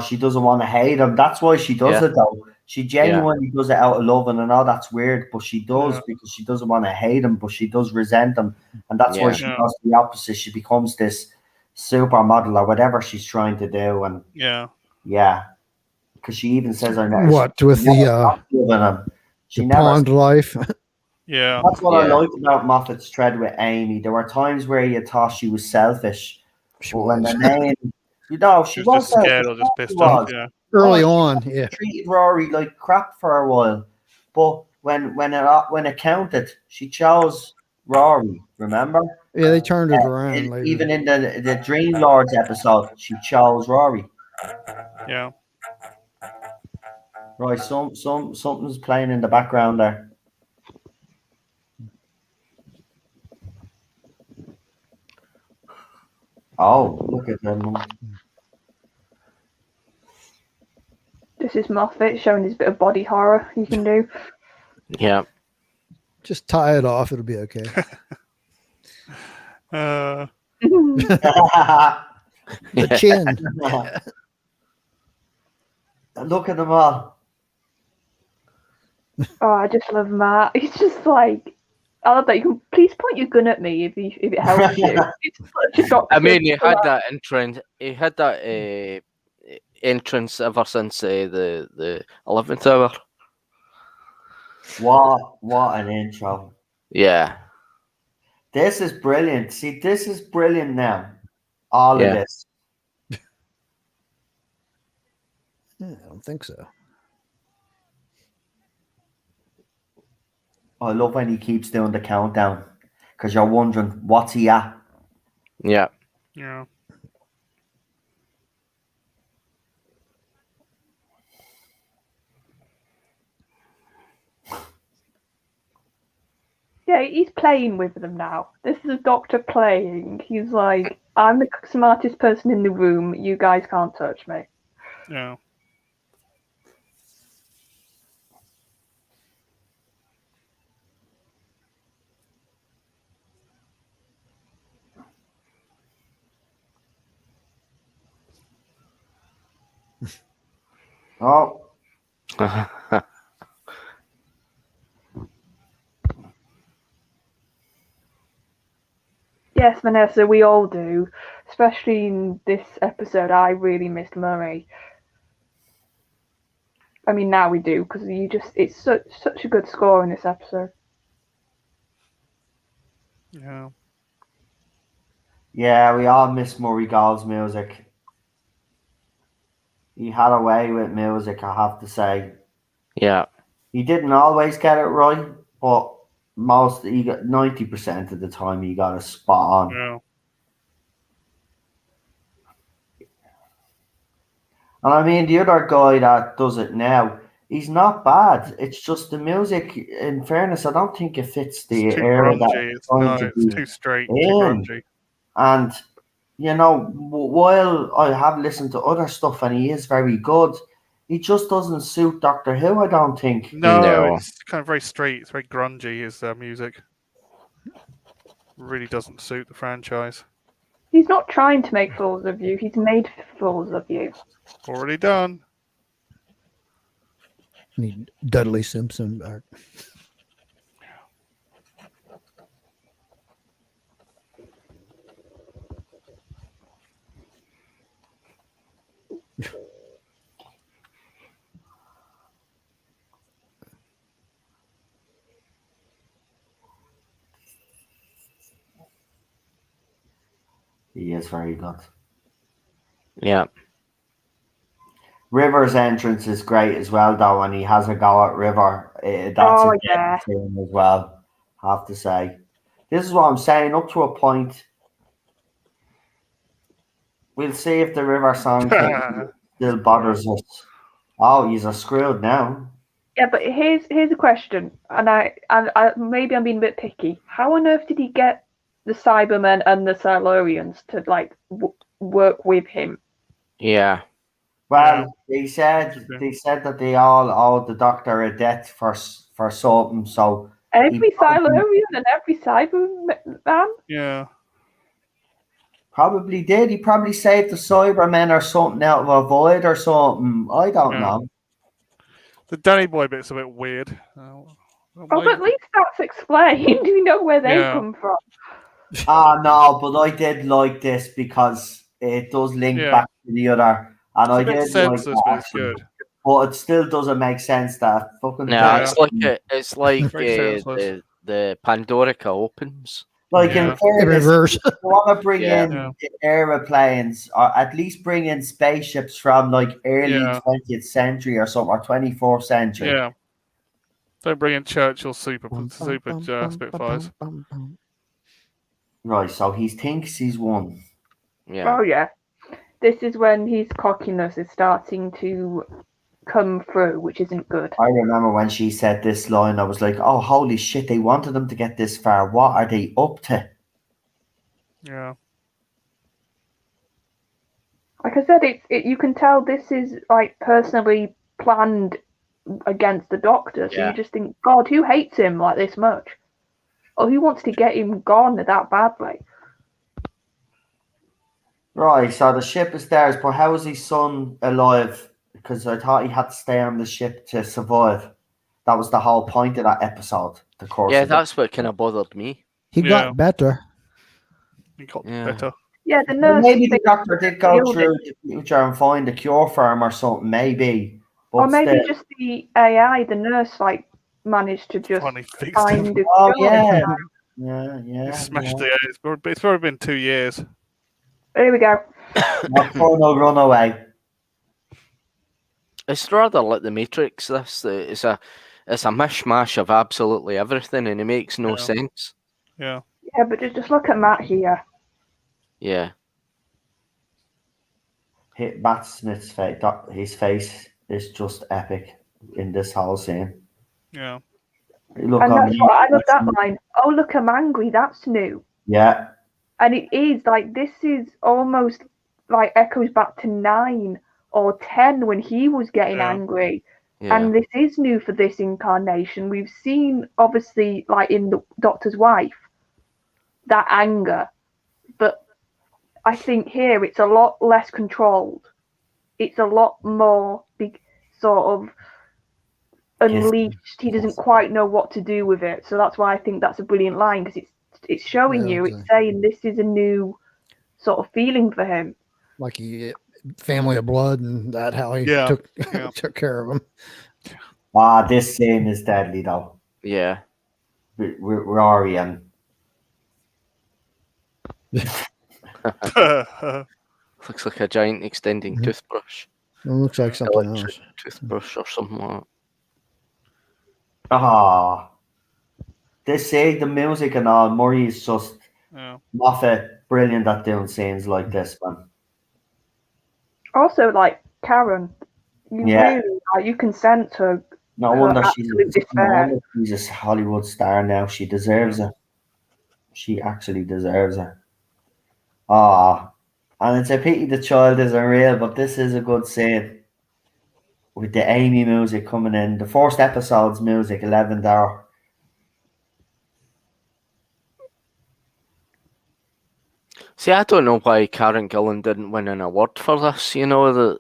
she doesn't want to hate him. That's why she does it though. She genuinely does it out of love, and I know that's weird, but she does because she doesn't want to hate him, but she does resent him, and that's why she does the opposite. She becomes this supermodel or whatever she's trying to do, and because she even says, "I never." What with the never pond life? Yeah. That's what I liked about Moffat's thread with Amy. There were times where you thought she was selfish, but when the name, she She was was just scared or selfish. just pissed off. Yeah. Early on, She treated Rory like crap for a while, but when it counted, she chose Rory. Remember? Yeah, they turned it around later. Even in the Dream Lords episode, she chose Rory. Yeah. Right, something's playing in the background there. Oh, look at them. This is Moffat showing his bit of body horror he can do. Yeah. Just tie it off; it'll be okay. The chin. Look at them all. Oh, I just love Matt. He's just like, I love that. You can please point your gun at me if it helps you. It's such a doctor. I mean, he had that entrance. He had that entrance ever since the 11th hour. What an intro! Yeah. This is brilliant. See, this is brilliant now. All of this. I don't think so. I love when he keeps doing the countdown because you're wondering what's he at. Yeah. Yeah. Yeah, he's playing with them now. This is a doctor playing. He's like, I'm the smartest person in the room. You guys can't touch me. Yeah. Oh. Yes, Vanessa, we all do. Especially in this episode, I really missed Murray. I mean, now we do, because it's such a good score in this episode. Yeah. Yeah, we all miss Murray Gold's music. He had a way with music, I have to say. Yeah. He didn't always get it right, but he got 90% of the time he got it spot on. Yeah. And I mean, the other guy that does it now, he's not bad. It's just the music, in fairness, I don't think it fits the It's too era that grungy. It's too straight, too grungy. And, while I have listened to other stuff and he is very good, he just doesn't suit Doctor Who, I don't think. No. It's kind of very straight. It's very grungy, his music. Really doesn't suit the franchise. He's not trying to make fools of you. He's made fools of you. Already done. Need Dudley Simpson back. He is very good. Yeah. River's entrance is great as well, though, and he has a go at River. That's a yeah. great scene as well, I have to say. This is what I'm saying, up to a point. We'll see if the River song thing still bothers us. Oh, he's a screwed now. Yeah, but here's a question, and I maybe I'm being a bit picky. How on earth did he get the Cybermen and the Silurians to like work with him? Yeah. Well, they said that they all owe the Doctor a debt for something. So Every probably, Silurian and every Cyberman. Yeah. probably did. He probably saved the Cybermen or something out of a void or something. I don't know. The Danny Boy bit's a bit weird. Oh, but at least that's explained. We know where they come from. No, but I did like this because it does link back to the other, and It's I a bit did senseless, like but that. it's good. But it still doesn't make sense that fucking. Yeah, thing. it's like Very senseless. the Pandorica opens. Like Yeah. in fairness, In reverse. if you want to bring Yeah. in aeroplanes, or at least bring in spaceships from like early 20th century or something, or 24th century. Yeah. Don't bring in Churchill super Spitfires. Right, so he thinks he's won. Yeah. Oh yeah, this is when his cockiness is starting to come through, which isn't good. I remember when she said this line, I was like, oh, holy shit, they wanted them to get this far. What are they up to? Yeah. Like I said, you can tell this is like personally planned against the Doctor. So you just think, God, who hates him like this much? Or who wants to get him gone that badly? Right, so the ship is theirs, but how is his son alive? Because I thought he had to stay on the ship to survive. That was the whole point of that episode. The course. Yeah, that's what kind of bothered me. He got better. He got better. Yeah, the Well, nurse. maybe the Doctor did go through the future and find a cure for him or something. Maybe. But Or maybe still. just the AI, the nurse, like managed to just find a cure. Oh yeah. Yeah. He smashed the eggs. It's probably been 2 years. Here we go. Nocturnal runaway. It's rather like the Matrix. It's a mishmash of absolutely everything, and it makes no sense. Yeah. Yeah, but just look at Matt here. Yeah. Matt Smith's face. His face is just epic in this whole scene. Yeah. Look, and that's what I love that line. Oh, look, I'm angry. That's new. Yeah. And it is like this is almost like echoes back to 9 or 10 when he was getting angry. Yeah. And this is new for this incarnation. We've seen obviously like in the Doctor's wife that anger, but I think here it's a lot less controlled. It's a lot more big, sort of unleashed. He doesn't quite know what to do with it, so that's why I think that's a brilliant line because it's showing you, it's saying this is a new sort of feeling for him. Like he family of blood, and that how he took care of him. This scene is deadly though. Yeah. Rory and looks like a giant extending toothbrush. It looks like something else. Toothbrush or something like that. This scene, the music and all, Murray is just Moffat brilliant at doing scenes like this, man. Also, like Karen, you can sense her. No wonder she's a Hollywood star now. She deserves it. She actually deserves it. And it's a pity the child isn't real, but this is a good scene. With the Amy music coming in. The first episode's music, 11th hour. See, I don't know why Karen Gillan didn't win an award for this. You know,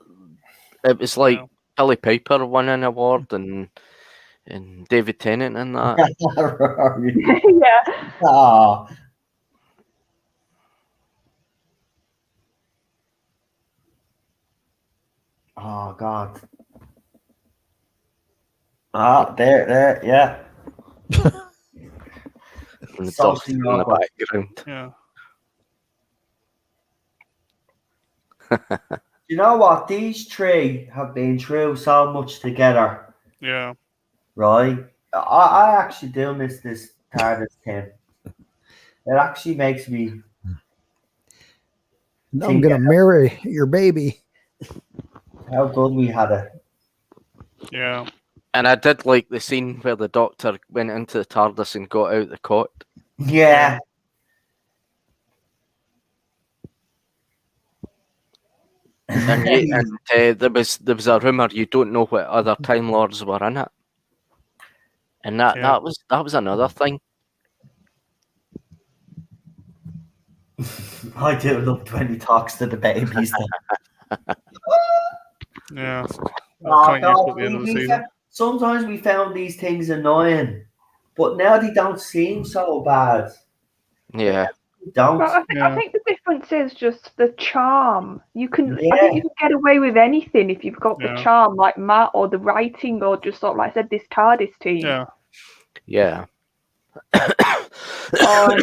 it was like Billy Piper won an award and David Tennant and that. Yeah. Oh God. There, yeah. And the dog in the background. Yeah. You know what? These three have been through so much together, Yeah. right? I actually do miss this TARDIS thing. It actually makes me No, I'm think gonna marry your baby. how good we had it. Yeah. And I did like the scene where the Doctor went into the TARDIS and got out the cot. Yeah. And, there was a rumor you don't know what other Time Lords were in it, and that Yeah. that was another thing. I do love when he talks to the babies. Yeah. Oh, Coming used at the God, end of the season. sometimes we found these things annoying, but now they don't seem so bad. Yeah. They don't. But I Yeah. think the difference is just the charm. I think Yeah. you can get away with anything if you've got the Yeah. charm, like Matt, or the writing, or just sort of like I said, this TARDIS team. Yeah. Yeah. On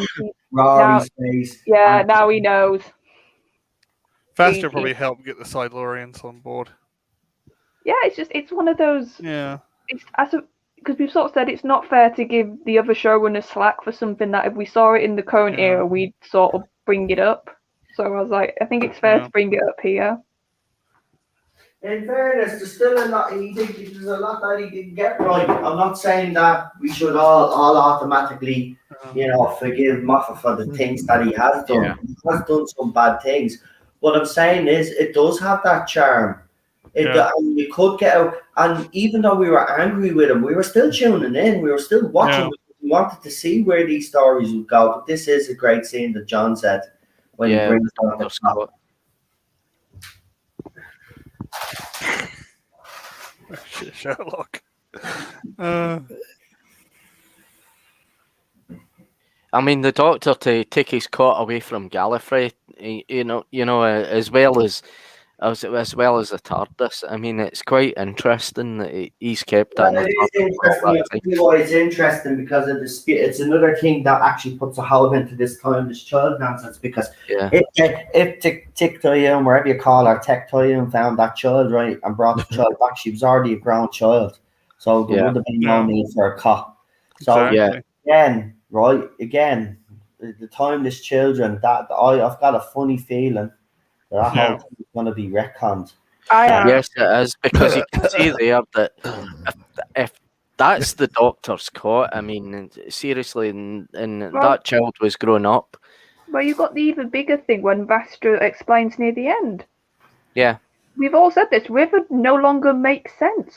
Rory's face. yeah, And now he knows. Faster probably helped get the Silurians on board. Yeah, it's one of those. Yeah. It's because we've sort of said it's not fair to give the other showrunners slack for something that if we saw it in the current Yeah. era, we'd sort of bring it up. So I was like, I think it's fair Yeah. to bring it up here. in fairness, there's still a lot. There's a lot that he didn't get right. I'm not saying that we should all automatically, forgive Moffat for the things that he has done. Yeah. He has done some bad things. What I'm saying is, it does have that charm. And you could get out, and even though we were angry with him, we were still tuning in. We were still watching. Yeah. We wanted to see where these stories would go. But this is a great scene that John said when he brings out the top. Sherlock. I mean, the Doctor to take his cot away from Gallifrey, as well as the TARDIS. I mean, it's quite interesting that he's kept that. Well, it is interesting. I'll tell you why it's interesting because of it's another thing that actually puts a hole into this timeless child nonsense. Because if Tick-Toyum, wherever you call her, Tech-Toyum found that child, right, and brought the child back, she was already a grown child, so there would have been no need for a cot. So Exactly. again, the timeless children. That I've got a funny feeling that whole thing is going to be retconned. Yes, it is, because you can see there that if that's the Doctor's cot, I mean, seriously, and that child was grown up. Well, you've got the even bigger thing when Vastra explains near the end. Yeah. We've all said this. River no longer makes sense.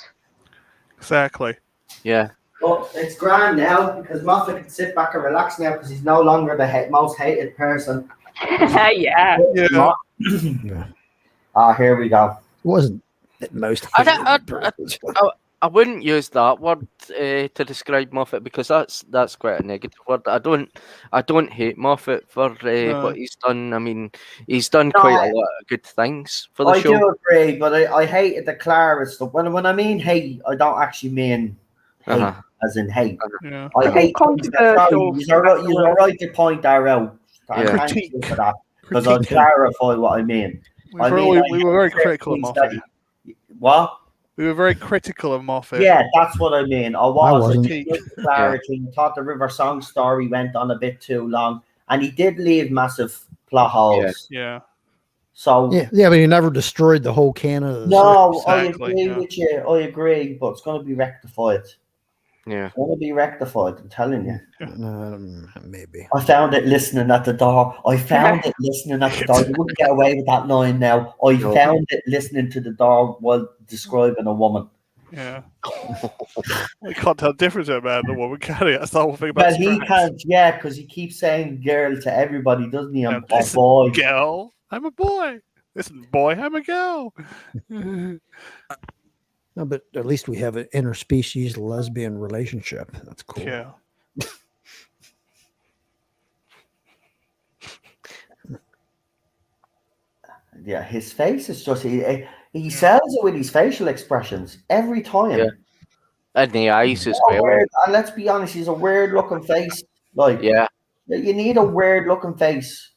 Exactly. Yeah. But it's grand now because Moffat can sit back and relax now because he's no longer the most hated person. Yeah. Here we go. It wasn't the most. I wouldn't use that word to describe Moffat because that's quite a negative word. I don't hate Moffat for what he's done. I mean, he's done quite a lot of good things for the show. I do agree, but I hated the Clara stuff. When I mean hate, I don't actually mean hate as in hate. I hate controversial. You're right to point that out. Thank you for that because I'll clarify what I mean. We were very critical of Moffat. What? We were very critical of Moffat. Yeah, that's what I mean. I wasn't. Clarity. I thought the River Song story went on a bit too long, and he did leave massive plot holes. Yeah. So but he never destroyed the whole canon. No, I agree with you. I agree, but it's going to be rectified. Yeah, it's going to be rectified. I'm telling you. Maybe. I found it listening at the door. You wouldn't get away with that line now. Found it listening to the door while describing a woman. Yeah. We can't tell the difference between a man and a woman, can he? That's the whole thing about Well, he can't, because he keeps saying girl to everybody, doesn't he? I'm a boy. Girl, I'm a boy. Listen, boy, I'm a girl. No, but at least we have an interspecies lesbian relationship. That's cool. Yeah. Yeah, his face is just he sells it with his facial expressions every time. Yeah. And the eyes as well. And let's be honest, he's a weird looking face. You need a weird looking face.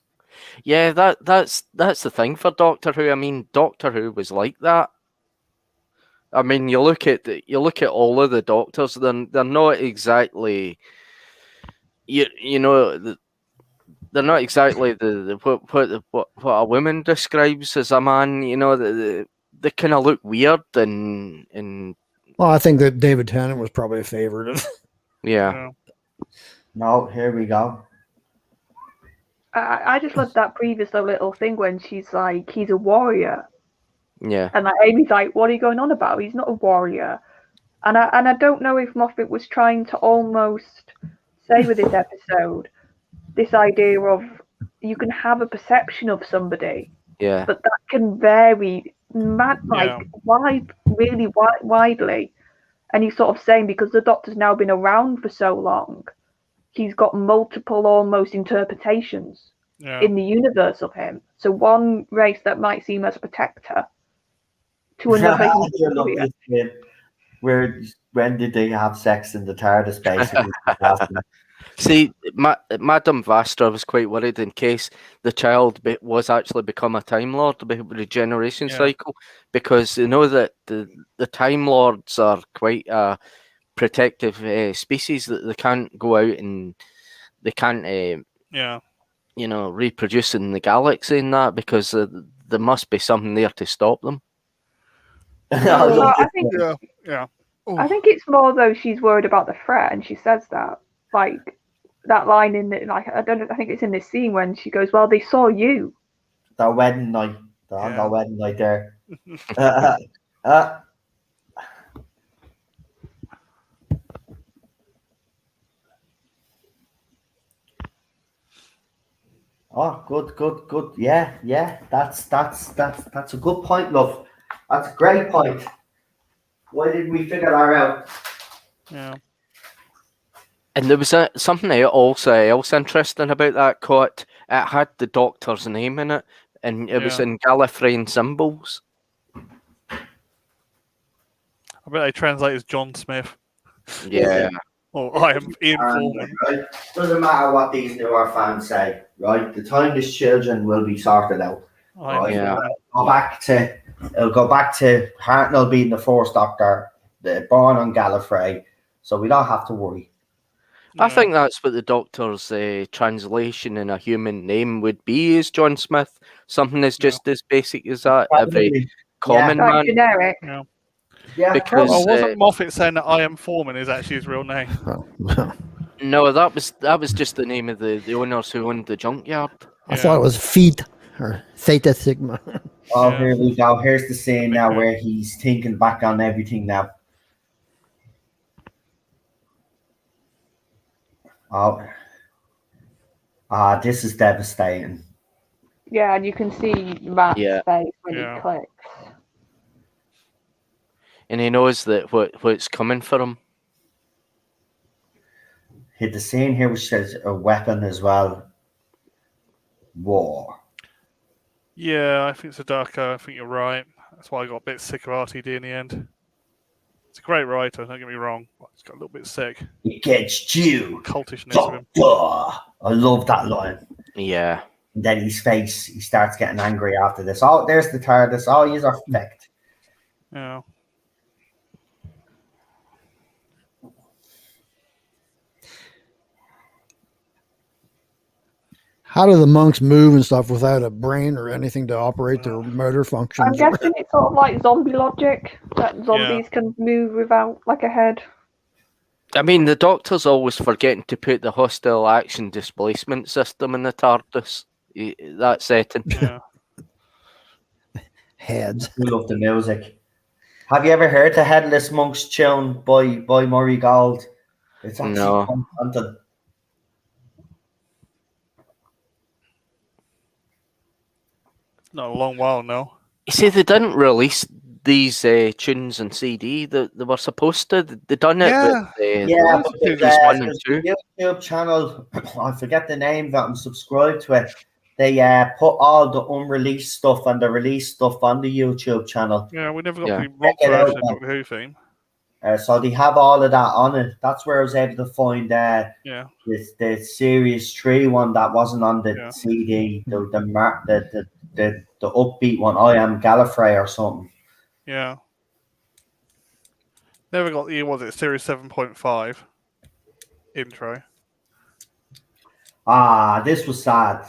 Yeah, that's the thing for Doctor Who. I mean, Doctor Who was like that. I mean, you look at all of the Doctors. They're not exactly they're not exactly what a woman describes as a man. They kind of look weird and Well, I think that David Tennant was probably a favorite of. yeah. No, here we go. I just love that previous little thing when she's like, he's a warrior. Yeah. And like Amy's like, what are you going on about? He's not a warrior. And I don't know if Moffat was trying to almost say with this episode, this idea of you can have a perception of somebody, Yeah. but that can vary really widely. And he's sort of saying because the Doctor's now been around for so long, he's got multiple almost interpretations in the universe of him. So one race that might seem as a protector to another. When did they have sex in the TARDIS, basically? See, Madame Vastra was quite worried in case the child was actually become a Time Lord with a regeneration cycle, because they know that the Time Lords are quite a protective species, that they can't go out and they can't reproduce in the galaxy and that, because there must be something there to stop them. I think Oh. I think it's more though she's worried about the threat, and she says that like that line in the, like I think it's in this scene when she goes, "Well, they saw you." Their wedding night. They're on their wedding night there. Oh, good. Yeah. That's a good point, love. That's a great point. Why didn't we figure that out? Yeah. And there was something else interesting about that cut. It had the Doctor's name in it, and it was in Gallifreyan symbols. I bet they translate as John Smith. Yeah. Or I am Ian Foreman. Right? Doesn't matter what these newer fans say, right? The timeless children will be sorted out. Right? Yeah. It'll go back to Hartnell being the first Doctor, born on Gallifrey, so we don't have to worry. I think that's what the Doctor's translation in a human name would be, is John Smith. Something that's just as basic as that. Every common man. Like generic. Yeah. Because wasn't Moffat saying that I am Foreman is actually his real name? No, that was just the name of the owners who owned the junkyard. I thought it was Phi or Theta Sigma. Oh, here we go. Here's the scene now where he's thinking back on everything now. Oh, this is devastating. Yeah, and you can see Matt's face when he clicks. And he knows that what's coming for him. Hit the scene here which says a weapon as well. War. Yeah, I think it's a darker. I think you're right. That's why I got a bit sick of RTD in the end. It's a great writer, don't get me wrong. But it's got a little bit sick. It gets you. Cultishness of him. I love that line. Yeah. And then his face, he starts getting angry after this. Oh, there's the TARDIS. Oh, he's our effect. Yeah. How do the monks move and stuff without a brain or anything to operate their motor functions? I'm guessing it's sort of like zombie logic, that zombies can move without like a head. I mean, the Doctor's always forgetting to put the hostile action displacement system in the TARDIS. That setting. Yeah. Heads. We love the music. Have you ever heard the Headless Monks tune by Murray Gold? It's actually something. Not a long while now. You see, they didn't release these tunes on CD. They were supposed to. They done it. But there's one and two. YouTube channel. I forget the name that I'm subscribed to it. They put all the unreleased stuff and the released stuff on the YouTube channel. Yeah, we never got the rock version of the Who theme. So they have all of that on it. That's where I was able to find Yeah. the Series 3 one that wasn't on the Yeah. CD, the upbeat one, I Am Gallifrey or something. Yeah. Never got the, was it, Series 7.5 intro. Ah, this was sad.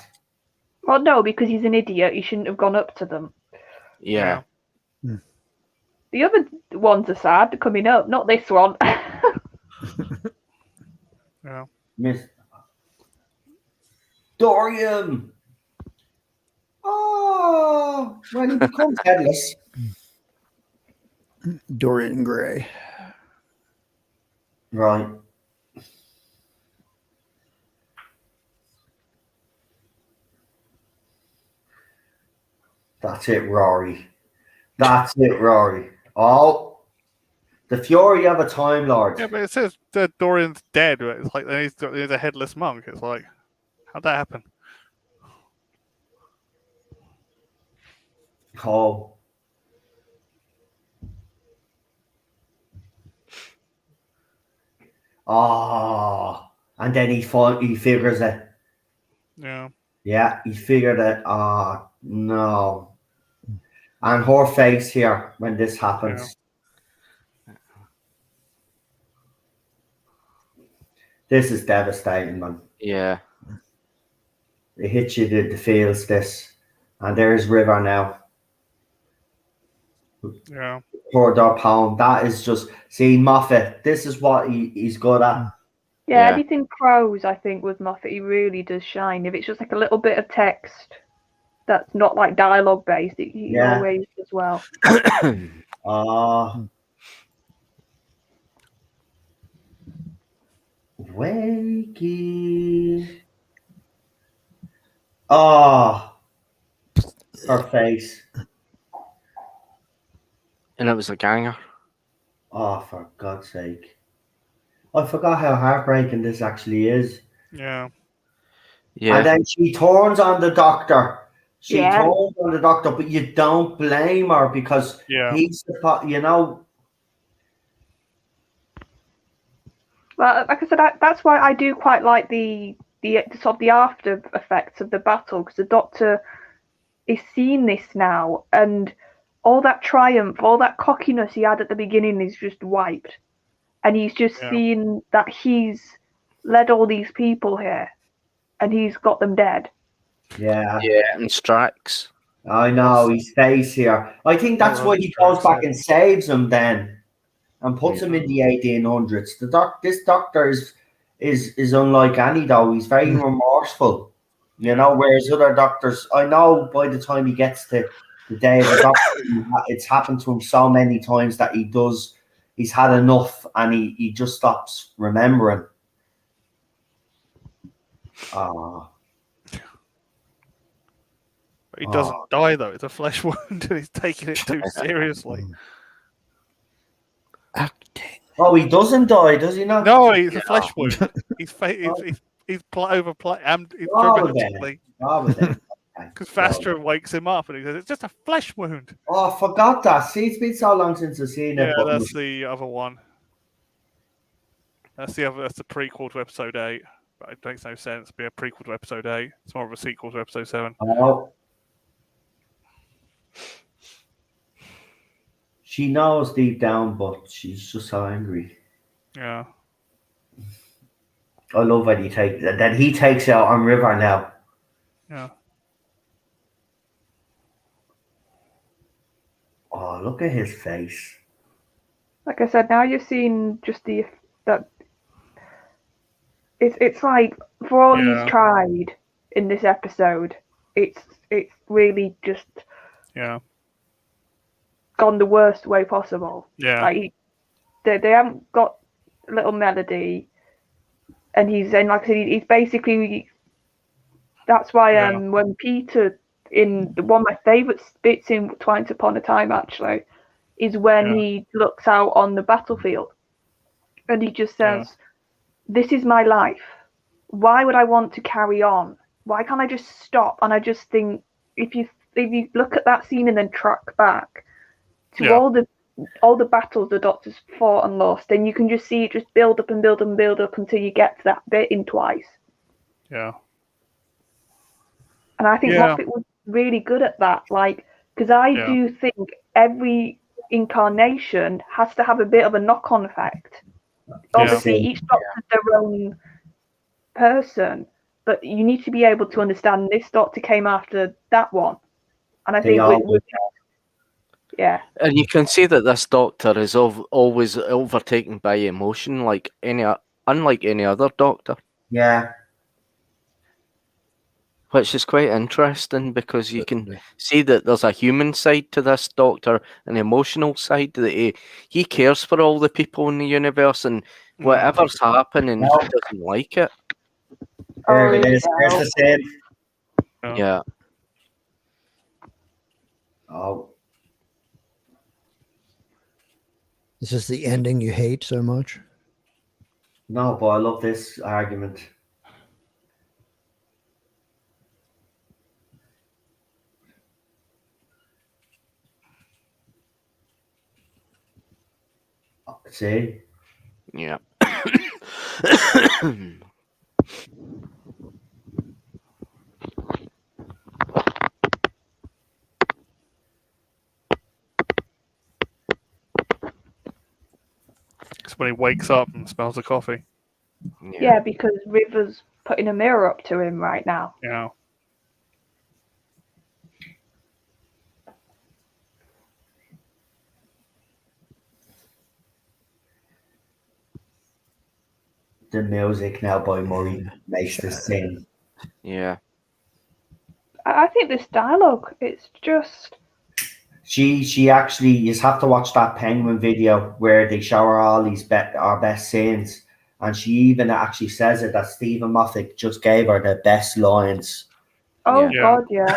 Well, no, because he's an idiot. He shouldn't have gone up to them. Yeah. The other ones are sad coming up, not this one. Yeah. Miss Dorian. Oh, when he becomes headless. Dorian Gray. Right. That's it, Rory. That's it, Rory. Oh, the fury of a Time Lord. Yeah, but it says that Dorian's dead. But it's like he's a headless monk. It's like, how'd that happen? Oh. Oh. And then he figures it. Yeah. Yeah, he figured it. Oh, no. And her face here when this happens. This is devastating, man. Yeah. It hits you the feels this. And there's River now. Yeah. Poor dog pound. That is just, see, Moffat, this is what he's good at. Yeah, Yeah. anything prose, I think, with Moffat, he really does shine. If it's just like a little bit of text that's not like dialogue based, he Yeah. always does well. Wakey. Oh, her face. And it was a ganger. Oh, for God's sake. I forgot how heartbreaking this actually is. Yeah. Yeah. And then she turns on the doctor. She Yeah. turns on the doctor, but you don't blame her because he's the, you know. Well, like I said, that's why I do quite like the sort of the after effects of the battle, because the Doctor is seeing this now, and all that triumph, all that cockiness he had at the beginning is just wiped, and he's just seeing that he's led all these people here, and he's got them dead. Yeah. Yeah, and Strax. I know, he stays here. I think that's why he goes back and saves him then. And puts him in the 1800s. This doctor is unlike any though. He's very remorseful, you know. Whereas other doctors, I know by the time he gets to the day of the doctor, it's happened to him so many times that he's had enough, and he just stops remembering. He doesn't die though. It's a flesh wound, and he's taking it too seriously. Acting. Oh, he doesn't die, does he not? No, he's a flesh wound. He's overplayed. Dramatically. Because Vastra wakes him up and he says, "It's just a flesh wound." Oh, I forgot that. See, it's been so long since I've seen it. Yeah, that's the other one. That's the prequel to episode 8. But it makes no sense to be a prequel to episode 8. It's more of a sequel to episode 7. Oh. She knows deep down, but she's just so angry. Yeah. I love when he takes it out on River now. Yeah. Oh, look at his face. Like I said, now you're seeing just that. It's like for all he's tried in this episode, it's really just gone the worst way possible. Yeah. Like they haven't got a little melody, and he's like I said, he's basically. That's why when Peter in one of my favourite bits in Twice Upon a Time actually is when he looks out on the battlefield, and he just says, "This is my life. Why would I want to carry on? Why can't I just stop?" And I just think if you look at that scene and then track back to all the all the battles the Doctor's fought and lost, and you can just see it just build up and build up and build up until you get to that bit in Twice. Yeah. And I think Yeah. Moffat was really good at that, like, because I do think every incarnation has to have a bit of a knock-on effect. Obviously, each Doctor's their own person, but you need to be able to understand this Doctor came after that one. And I think and you can see that this Doctor is always overtaken by emotion, like unlike any other Doctor. Yeah. Which is quite interesting because you can see that there's a human side to this Doctor, an emotional side, that he cares for all the people in the universe, and whatever's happening, he doesn't like it. There it is. There's the same. Yeah. Oh. Is this the ending you hate so much? No, but I love this argument. See? Yeah. It's when he wakes up and smells the coffee. Yeah, because River's putting a mirror up to him right now. Yeah. The music now by Murray makes this scene. Yeah. I think this dialogue, it's just... She actually, you just have to watch that Penguin video where they show her all these our best scenes, and she even actually says it that Stephen Moffat just gave her the best lines. Oh God, yeah.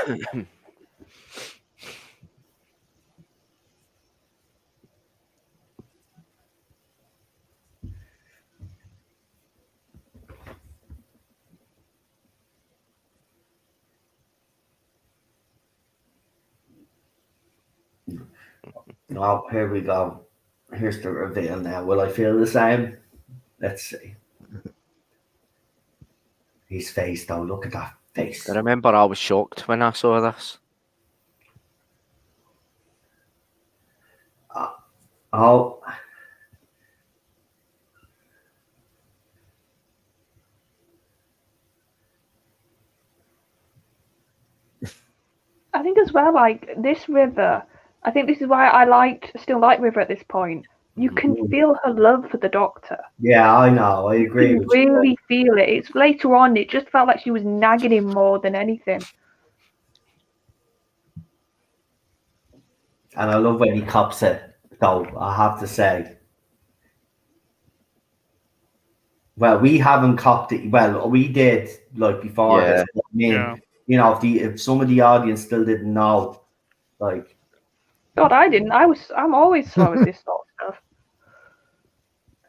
Oh, here we go. Here's the reveal now. Will I feel the same? Let's see. His face, though. Look at that face. I remember I was shocked when I saw this. Oh. I think as well, like, this River, I think this is why I still like River at this point. You can feel her love for the Doctor. Yeah, I know. I agree with you. You really feel it. It's later on, it just felt like she was nagging him more than anything. And I love when he cops it, though, I have to say. Well, we haven't copped it. Well, we did, like, before this. I mean, you know, if some of the audience still didn't know, like... God, I didn't. I'm always slow at this sort of stuff.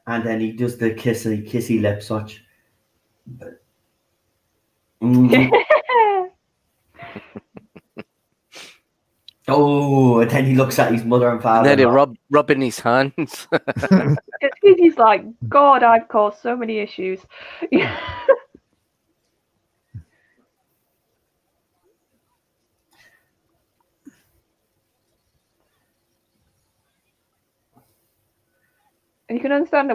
And then he does the kissy lip such. Oh, and then he looks at his mother and father. And then he rubbing his hands. He's like, God, I've caused so many issues. And you can understand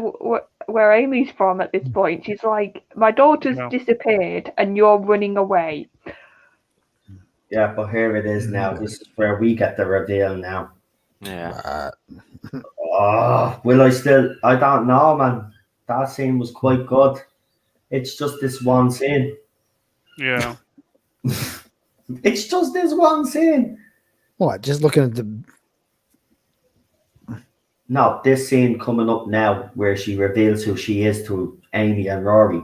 where Amy's from at this point. She's like, my daughter's disappeared and you're running away. Yeah, but here it is now. This is where we get the reveal now. Yeah. Will I still... I don't know, man. That scene was quite good. It's just this one scene. Yeah. It's just this one scene. What? Just looking at the... No, this scene coming up now where she reveals who she is to Amy and Rory.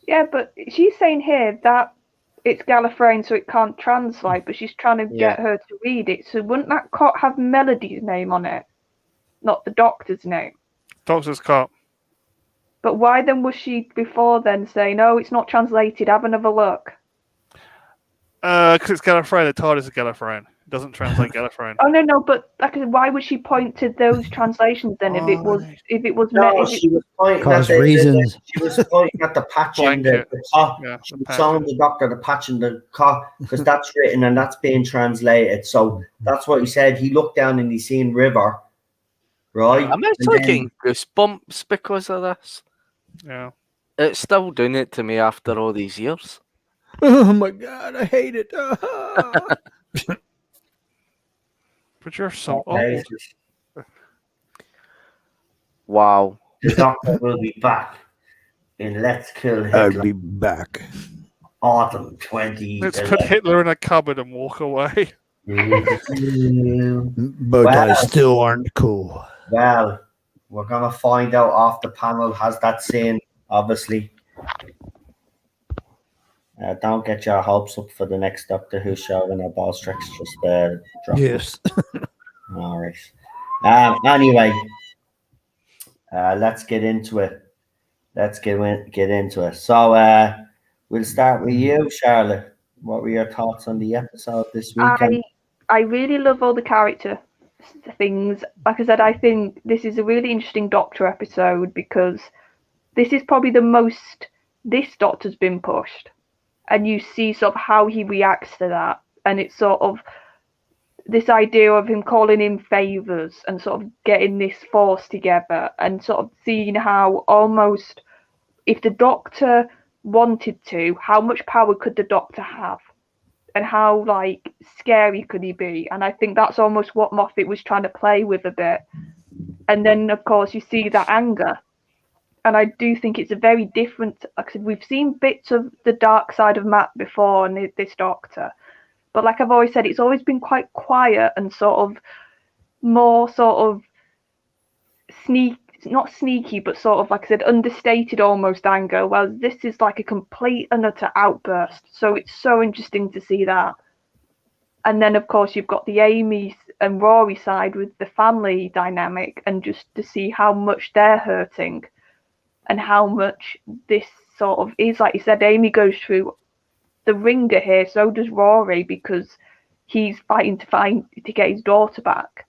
Yeah, but she's saying here that it's Gallifreyan, so it can't translate, but she's trying to get her to read it. So wouldn't that cot have Melody's name on it? Not the Doctor's name. Doctor's cut. But why then was she before then saying, "Oh, it's not translated. Have another look"? Because it's Gallifreyan. The TARDIS is Gallifreyan. It doesn't translate Gallifreyan. Oh no, but like, why would she point to those translations then? If it was No, she was pointing Cause at reasons. she was pointing at the patch in the Blanket. cot. Yeah, She the was patch. showing the doctor the patch in the cot because that's written and that's being translated. So that's what he said. He looked down and he seen River, right? I'm actually getting goosebumps because of this. Yeah. It's still doing it to me after all these years. Oh my god, I hate it. But you're so Okay. old. Wow. The doctor will be back in Let's Kill I'll Hitler be back. Autumn 20. Let's put Hitler in a cupboard and walk away. But Well- guys still aren't cool. Well, we're gonna find out off the panel has that scene, obviously. Don't get your hopes up for the next Doctor Who show when our ball strikes just drop. Yes. All right. Anyway, let's get into it. Let's get into it. So we'll start with you, Charlotte. What were your thoughts on the episode this weekend? I really love all the character things. Like I said, I think this is a really interesting Doctor episode because this is probably the most this Doctor's been pushed, and you see sort of how he reacts to that, and it's sort of this idea of him calling in favors and sort of getting this force together, and sort of seeing how almost if the Doctor wanted to, how much power could the Doctor have? And how like scary could he be? And I think that's almost what Moffat was trying to play with a bit. And then of course you see that anger, and I do think it's a very different. Like I said, we've seen bits of the dark side of Matt before in this Doctor, but like I've always said, it's always been quite quiet and sort of more sort of not sneaky, but sort of, like I said, understated almost anger. Well, this is like a complete and utter outburst. So it's so interesting to see that. And then, of course, you've got the Amy and Rory side with the family dynamic, and just to see how much they're hurting and how much this sort of is, like you said, Amy goes through the ringer here. So does Rory, because he's fighting to get his daughter back.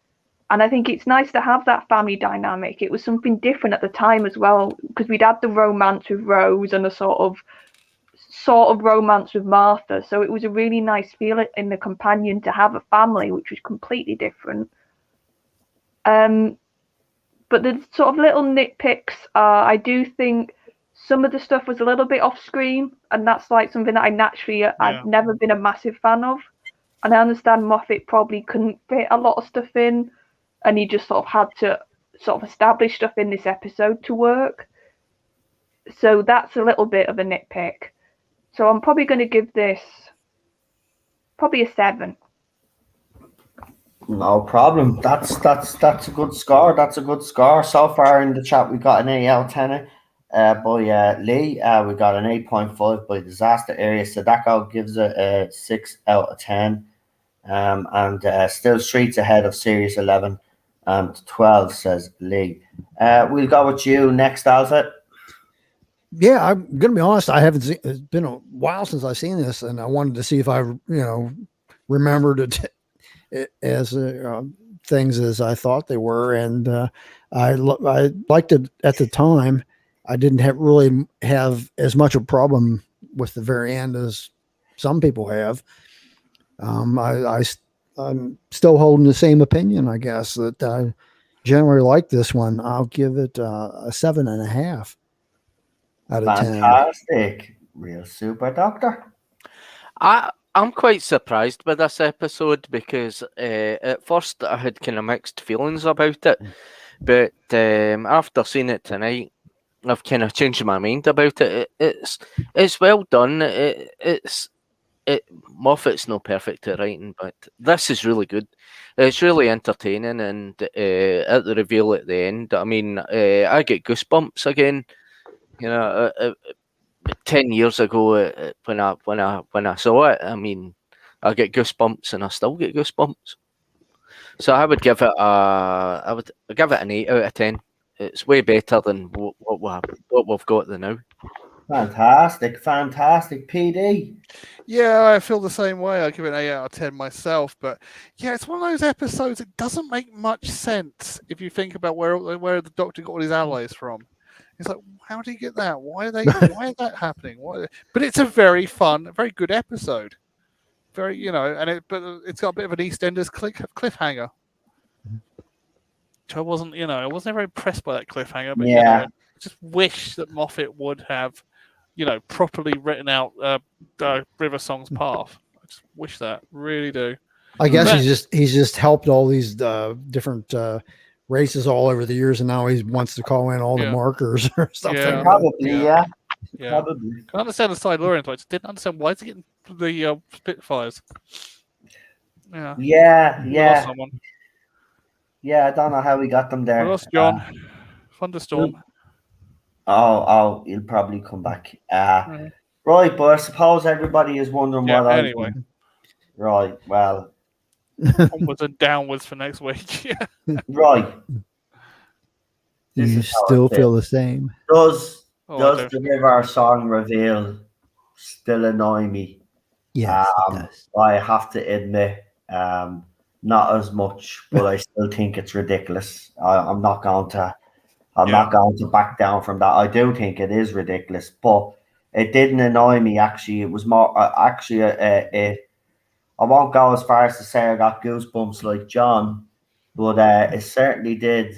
And I think it's nice to have that family dynamic. It was something different at the time as well, because we'd had the romance with Rose and a sort of romance with Martha. So it was a really nice feeling in the companion to have a family, which was completely different. But the sort of little nitpicks are, I do think some of the stuff was a little bit off screen, and that's like something that I've never been a massive fan of. And I understand Moffat probably couldn't fit a lot of stuff in, and he just sort of had to sort of establish stuff in this episode to work. So that's a little bit of a nitpick. So I'm probably going to give this probably a 7. No problem. That's a good score. That's a good score. So far in the chat, we got an 8 out of 10 by Lee. We got an 8.5 by Disaster Area. Sadako gives it a 6 out of 10. And still streets ahead of Series 11 and 12, says Lee. We'll go with you next, Alfred. Yeah, I'm gonna be honest. I haven't seen. It's been a while since I've seen this, and I wanted to see if I, remembered it as things as I thought they were. And I liked it at the time. I didn't really have as much a problem with the very end as some people have. I'm still holding the same opinion, I guess, that I generally like this one. I'll give it a 7.5 out of 10. Fantastic. Real super, Doctor. I'm quite surprised by this episode because at first I had kind of mixed feelings about it, but after seeing it tonight, I've kind of changed my mind about it. It's well done. Moffat's not perfect at writing, but this is really good. It's really entertaining, and at the reveal at the end, I mean, I get goosebumps again. 10 years ago when I saw it, I mean, I get goosebumps, and I still get goosebumps. So I would give it an 8 out of 10. it's way better than what we've got now. Fantastic, PD. Yeah, I feel the same way. I give it an 8 out of 10 myself. But yeah, it's one of those episodes that doesn't make much sense if you think about where the Doctor got all his allies from. It's like, how did he get that? Why is that happening? But it's a very fun, very good episode. Very, but it's got a bit of an EastEnders cliffhanger. Which I wasn't very impressed by that cliffhanger. But I just wish that Moffat would have, properly written out River Song's path. I just wish that, really do. I guess he's just helped all these different races all over the years, and now he wants to call in all the markers or something. Yeah. Probably, yeah. Probably. I understand the Silurians, but I just didn't understand why is he getting the Spitfires. Yeah. Yeah. Someone. Yeah, I don't know how we got them there. We lost John. Thunderstorm. He'll probably come back. Right, but I suppose everybody is wondering what anyway. Right, well. Onwards and downwards for next week. Right. You still feel the same. Does the River Song reveal still annoy me? Yes, it does. I have to admit, not as much, but I still think it's ridiculous. I'm not going to back down from that. I do think it is ridiculous, but it didn't annoy me. Actually, it was more. I won't go as far as to say I got goosebumps like John, but it certainly did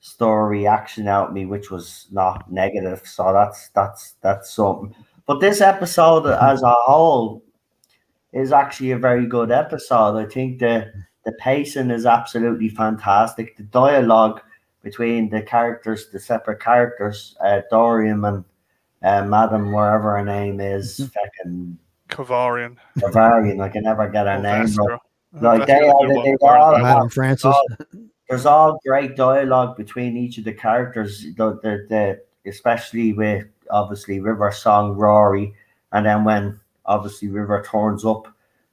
store a reaction out of me, which was not negative. So that's something. But this episode as a whole is actually a very good episode. I think the pacing is absolutely fantastic. The dialogue between the characters, the separate characters, Dorian and Madam, wherever her name is, fucking Kavarian. I can never get her name. Like Madam Francis. There's all great dialogue between each of the characters. The especially with obviously River Song, Rory, and then when obviously River turns up,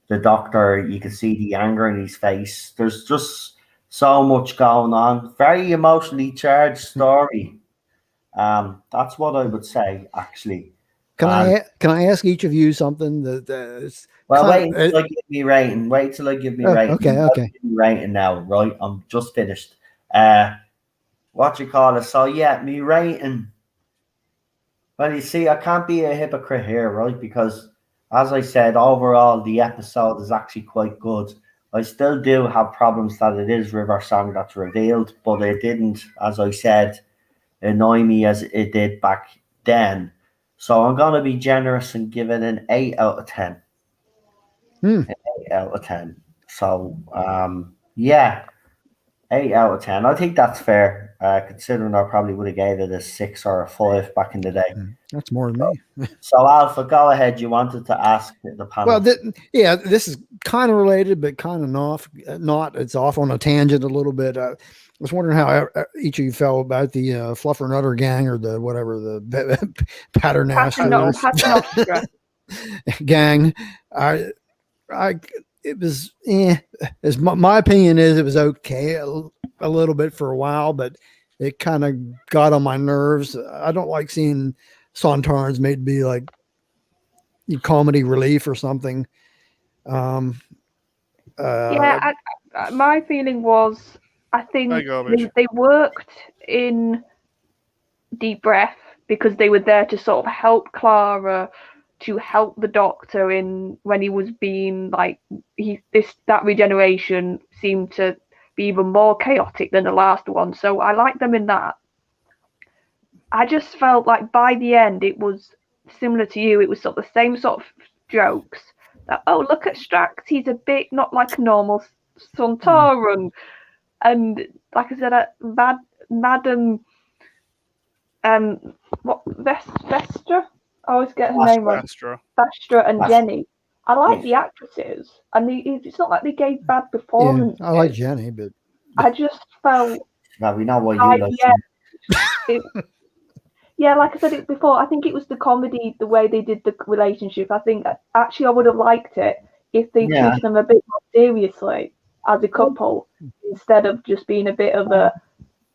the Doctor, you can see the anger in his face. There's just so much going on. Very emotionally charged story. That's what I would say, actually. Can I ask each of you something wait till I give me rating. Wait till I give me rating. Okay. Give me rating now, right? I'm just finished. What you call it? So yeah, me rating. Well, you see, I can't be a hypocrite here, right? Because as I said, overall the episode is actually quite good. I still do have problems that it is River Song that's revealed, but it didn't, as I said, annoy me as it did back then. So I'm going to be generous and give it an 8 out of 10. An 8 out of 10. So, 8 out of 10. I think that's fair, considering I probably would have gave it a 6 or a 5 back in the day. That's more than me. So, Alpha, go ahead. You wanted to ask the panel. Well, this is kind of related, but kind of not. It's off on a tangent a little bit. I was wondering how each of you felt about the Fluffer Nutter gang or the whatever, the Paternoster gang. It was, as my opinion is, it was okay a little bit for a while, but it kind of got on my nerves. I don't like seeing Sontarans made to be like comedy relief or something. My feeling was, I think they worked in Deep Breath because they were there to sort of help Clara, to help the Doctor in when he was being like that regeneration seemed to be even more chaotic than the last one. So I liked them in that. I just felt like by the end it was similar to you. It was sort of the same sort of jokes. That, oh, look at Strax, he's a bit not like a normal Sontaran. And like I said, Madam Vestra? I always get her name wrong. Vestra and Jenny. I like the actresses, and it's not like they gave bad performances. Yeah, I like Jenny, but I just felt. Now we know what you like. Yeah, like I said it before, I think it was the comedy, the way they did the relationship. I think actually I would have liked it if they treated them a bit more seriously as a couple instead of just being a bit of a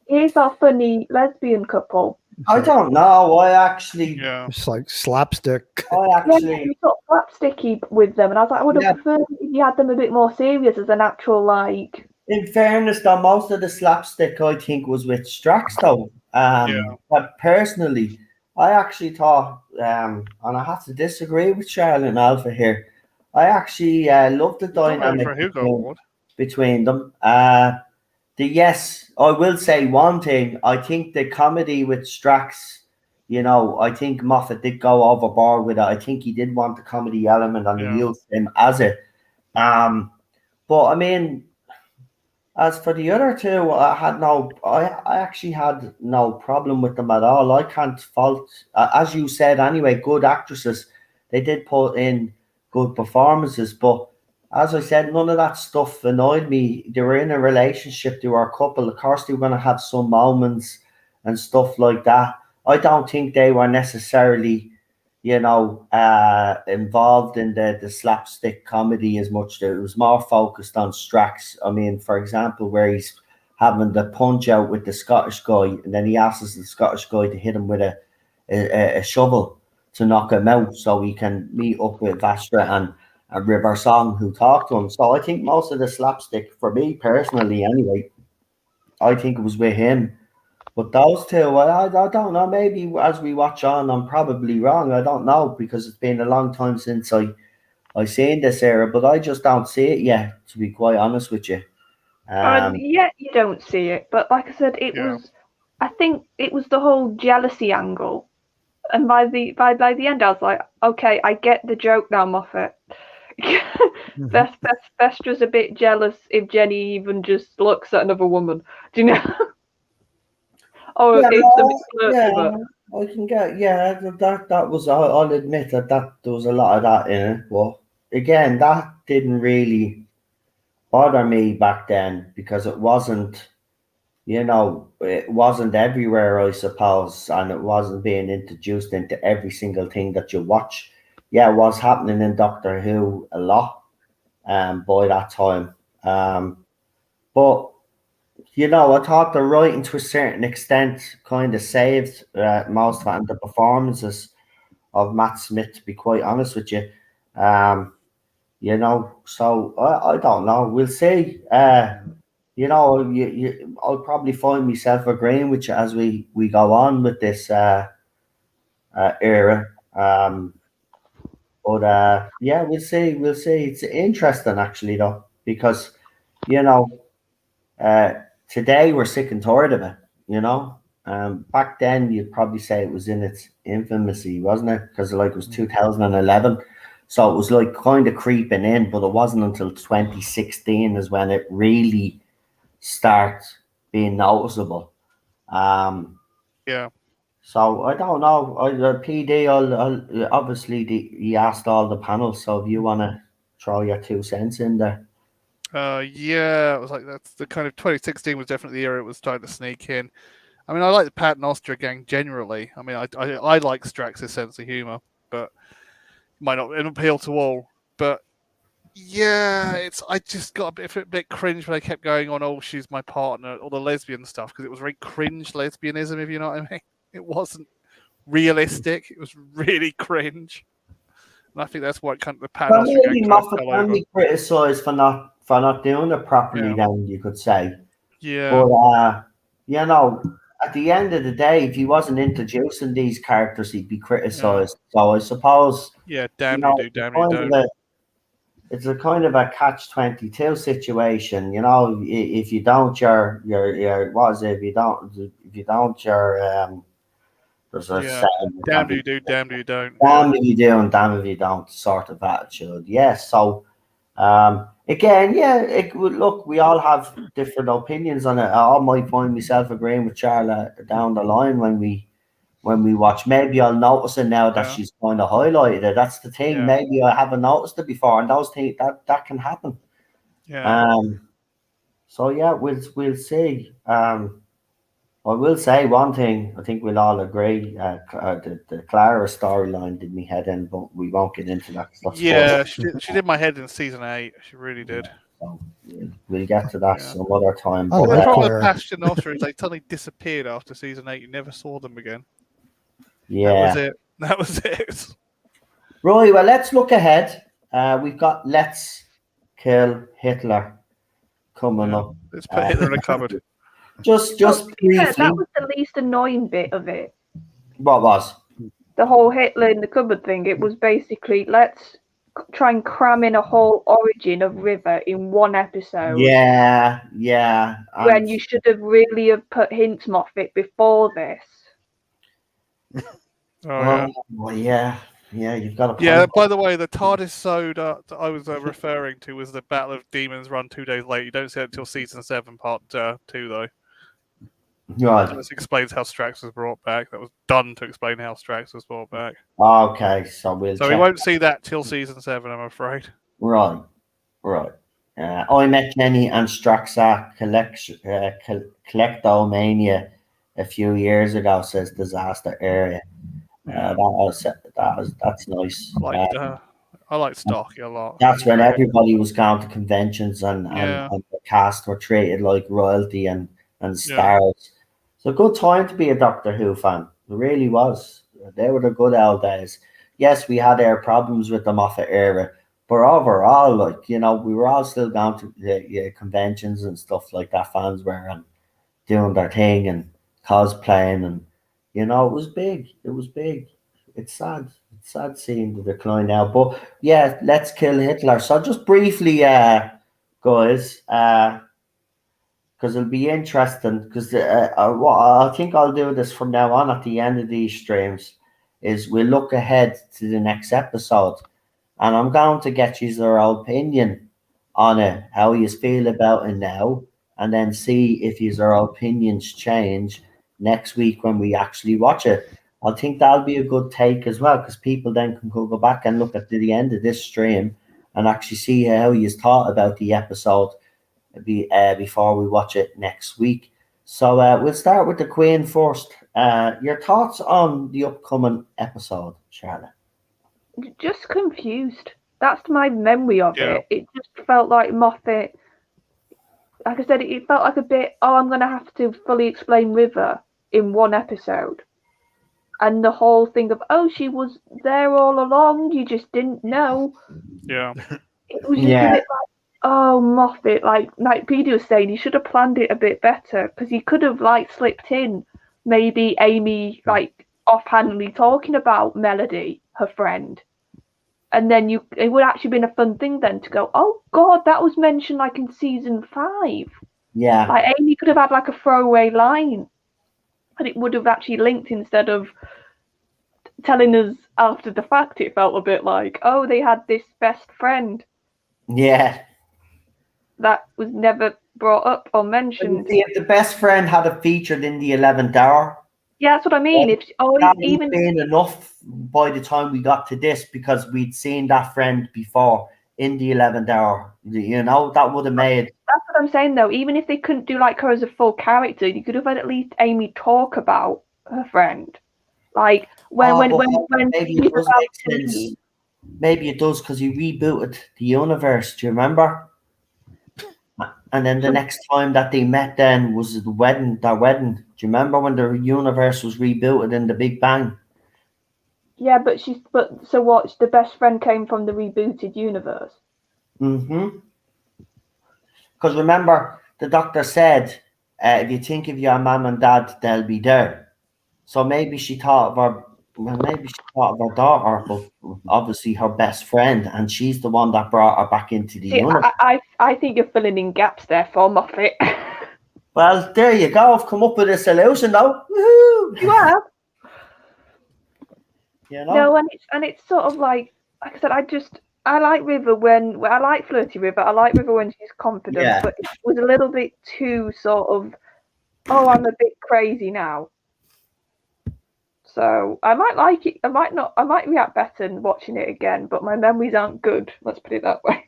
here's our funny lesbian couple. I don't know. Yeah. It's like slapstick. I Yeah, actually, you sort of slapsticky with them, and I was like, I would have Yeah. preferred if you had them a bit more serious as an actual like. in fairness, though, most of the slapstick I think was with Strax, though. But personally, I actually thought, and I have to disagree with Charlotte and Alpha here. I actually loved the Nominated dynamic for a Hugo between, Award. between them. Yes, I will say one thing. I think the comedy with Strax, I think Moffat did go overboard with it. I think he did want the comedy element and he Yeah. used him as it. But I mean, as for the other two, I actually had no problem with them at all. I can't fault, as you said anyway, good actresses. They did put in good performances, but as I said, none of that stuff annoyed me. They were in a relationship, they were a couple. Of course, they were going to have some moments and stuff like that. I don't think they were necessarily, involved in the slapstick comedy as much. It was more focused on Strax. I mean, for example, where he's having the punch out with the Scottish guy, and then he asks the Scottish guy to hit him with a shovel to knock him out so he can meet up with Vastra and River Song who talk to him. So I think most of the slapstick, for me personally anyway, I think it was with him. But those two, I don't know. Maybe as we watch on, I'm probably wrong. I don't know because it's been a long time since I seen this era. But I just don't see it yet, to be quite honest with you. Yeah, you don't see it, but like I said, it Yeah. was. I think it was the whole jealousy angle, and by the end, I was like, okay, I get the joke now, Moffat. Vestra's a bit jealous if Jenny even just looks at another woman. Do you know? Oh, Yeah, it's a bit flirty, yeah, but I can get. Yeah, that was. I'll admit that there was a lot of that in it. But again, that didn't really bother me back then because it wasn't. It wasn't everywhere, I suppose, and it wasn't being introduced into every single thing that you watch. Yeah, it was happening in Doctor Who a lot, by that time. But I thought the writing to a certain extent kind of saved most of it, and the performances of Matt Smith, to be quite honest with you. Um, so I don't know. We'll see. I'll probably find myself agreeing with you as we go on with this era. But yeah, we'll see. We'll see. It's interesting actually, though, because you know, uh, today we're sick and tired of it. Back then you'd probably say it was in its infancy, wasn't it? Because like it was 2011, so it was like kind of creeping in, but it wasn't until 2016 is when it really starts being noticeable. Um, Yeah. so I don't know. PD, obviously he asked all the panels. So if you want to throw your 2 cents in there, Yeah, it was like that's the kind of 2016 was definitely the year it was starting to sneak in. I mean, I like the Pat and Ostra gang generally. I mean, I like Strax's sense of humor, but it might not appeal to all. But yeah, I just got a bit cringe when I kept going on. Oh, she's my partner, all the lesbian stuff because it was very cringe lesbianism, if you know what I mean. It wasn't realistic. It was really cringe, and I think that's what kind of the Pat and well, Ostra gang maybe kind of Moffat fell can over. be criticised for not doing it properly. Yeah. Then you could say, Yeah. but at the end of the day, if he wasn't introducing these characters, he'd be criticised. So I suppose Yeah. Damn you do, it's damn you don't. it's a kind of a catch-22 situation. If you don't, you're what is it? If you don't, there's a Yeah. saying, Damn you do, damn you don't. damn if you do and damn if you don't sort of attitude. Yes. So again, yeah, look, we all have different opinions on it. I might find myself agreeing with Charlotte down the line when we watch. Maybe I'll notice it now that Yeah. she's kind of highlighted it. That's the thing. Yeah. Maybe I haven't noticed it before, and those things that can happen. Yeah. So yeah, we'll see. I will say one thing. I think we'll all agree. The Clara storyline did me head in, but we won't get into that. 'cause that's Yeah, first. she did my head in season 8. She really did. So we'll get to that Yeah. some other time. I Well, like the problem Claire. with Past Nostra is they suddenly disappeared after season 8. You never saw them again. Yeah. That was it. That was it. Right, well, let's look ahead. We've got Let's Kill Hitler coming Yeah. up. Let's put Hitler in a cupboard. Just Yeah, briefly, that was the least annoying bit of it. what was? The whole Hitler in the cupboard thing. It was basically let's try and cram in a whole origin of River in one episode. Yeah. When And you should have really have put hints Moffat before this. Oh, yeah. Yeah, you've got a point. Yeah, by the way, the TARDIS sode that I was referring to was the Battle of Demons Run 2 days later. You don't see it until season 7, part 2, though. Right. This explains how Strax was brought back. That was done to explain how Strax was brought back. Okay, so we'll So check. we won't see that till season 7, I'm afraid. Right. I Met Jenny and Straxa Collectomania a few years ago, says Disaster Area. Yeah. That's nice. I like Starkey a lot. That's when everybody was going to conventions and Yeah. the cast were treated like royalty and stars. So a good time to be a Doctor Who fan. It really was. They were the good old days. Yes, we had our problems with the Moffat era, but overall, like, you know, we were all still going to conventions and stuff like that. Fans were and doing their thing and cosplaying, and you know, it was big. It was big. It's sad. It's sad seeing the decline now. But yeah, Let's Kill Hitler. So just briefly, guys, because it'll be interesting. Because what I think I'll do this from now on at the end of these streams is we'll look ahead to the next episode, and I'm going to get you their opinion on it, how you feel about it now, and then see if your opinions change next week when we actually watch it. I think that'll be a good take as well, because people then can go back and look at the end of this stream and actually see how you thought about the episode before we watch it next week. So we'll start with the Queen first. Your thoughts on the upcoming episode, Charlotte? Just confused. That's my memory of Yeah. it. It just felt like Moffat. Like I said, it felt like a bit. Oh, I'm gonna have to fully explain River in one episode, and the whole thing of she was there all along. You just didn't know. Yeah. It was just a bit like, oh, Moffat. Like Peter was saying, he should have planned it a bit better, because he could have slipped in maybe Amy offhandedly talking about Melody, her friend. And then it would actually been a fun thing then to go, oh God, that was mentioned in season 5. Yeah. Amy could have had a throwaway line, and it would have actually linked instead of telling us after the fact. It felt a bit like, oh, they had this best friend. Yeah. That was never brought up or mentioned. If the best friend had it featured in the 11th hour, yeah, that's what I mean. That would have been enough by the time we got to this, because we'd seen that friend before in the 11th hour. You know, that would have made. That's what I'm saying, though. Even if they couldn't do her as a full character, you could have had at least Amy talk about her friend. When maybe it does make sense. Maybe it does, because he rebooted the universe. Do you remember? And then the next time that they met then was their wedding. Do you remember when the universe was rebooted in the Big Bang? Yeah, so what? The best friend came from the rebooted universe. Mm-hmm. Because remember, the doctor said, if you think of your mum and dad, they'll be there. So maybe she thought of her. Well, maybe she thought of her daughter, but obviously her best friend, and she's the one that brought her back into the universe. I think you're filling in gaps there for Moffat. Well, there you go. I've come up with a solution, though. Woohoo! You have. You know? No, and it's sort of like I said, I like River when I like Flirty River. I like River when she's confident, but it was a little bit too sort of, oh, I'm a bit crazy now. So I might like it. I might not. I might react better watching it again, but my memories aren't good. Let's put it that way.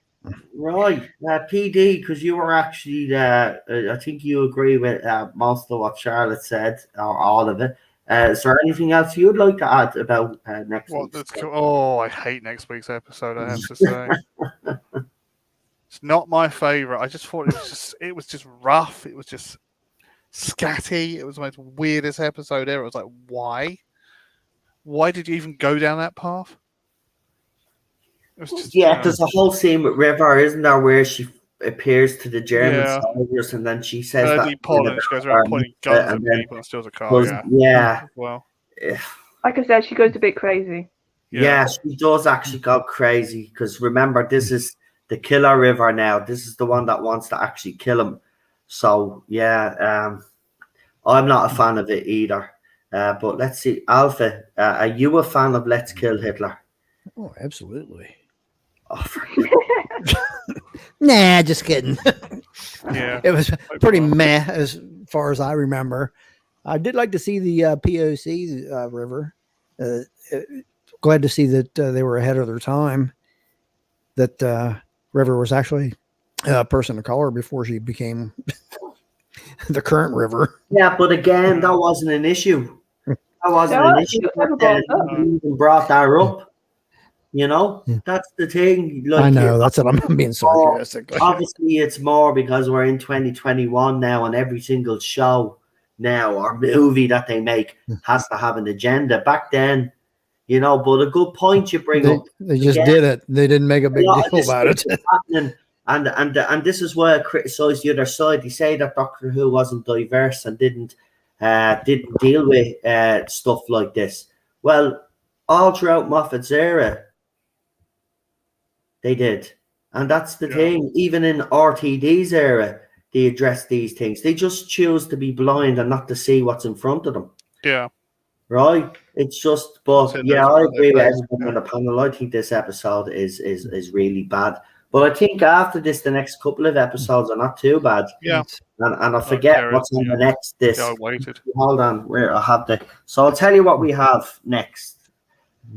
Right, PD, because you were actually, I think you agree with most of what Charlotte said, or all of it. Is there anything else you'd like to add about next week's? I hate next week's episode, I have to say. It's not my favorite. I just thought it was just rough. It was just scatty. It was the most weirdest episode ever. I was like, why? Why did you even go down that path? It was just, Yeah, there's a whole scene with River, isn't there, where she appears to the German Yeah. soldiers and then she says Early that Poland, she goes around pointing guns at and then people and steals a car. goes, Yeah. Well, Like I said, she goes a bit crazy. yeah, she does actually go crazy because remember, this is the killer River now. This is the one that wants to actually kill him. So yeah, I'm not a fan of it either. But let's see, Alpha, are you a fan of Let's Kill Hitler? Oh, absolutely. Oh, Nah, just kidding. yeah. It was pretty meh as far as I remember. I did like to see the POC River. Glad to see that they were ahead of their time. That River was actually a person of color before she became the current River. yeah, but again, that wasn't an issue. That wasn't No, an issue. never brought it up. You even brought that up. You know, Yeah. that's the thing. Like, I know, that's what I'm being sarcastic. obviously, it's more because we're in 2021 now, and every single show now or movie that they make has to have an agenda. Back then, you know, but a good point you bring up. They just Again, did it. They didn't make a big lot of deal this about it. is happening, and this is why I criticise the other side. They say that Doctor Who wasn't diverse and didn't deal with stuff like this. Well, all throughout Moffat's era, they did, and that's the thing. Even in RTD's era, they address these things. They just choose to be blind and not to see what's in front of them. Yeah. Right? It's just, but So yeah, those I are agree with their everyone on the panel. I think this episode is really bad. But I think after this, the next couple of episodes are not too bad. Yeah. And I forget there what's is, on yeah. the next this. Yeah, I waited. Hold on, where I have the. So I'll tell you what we have next.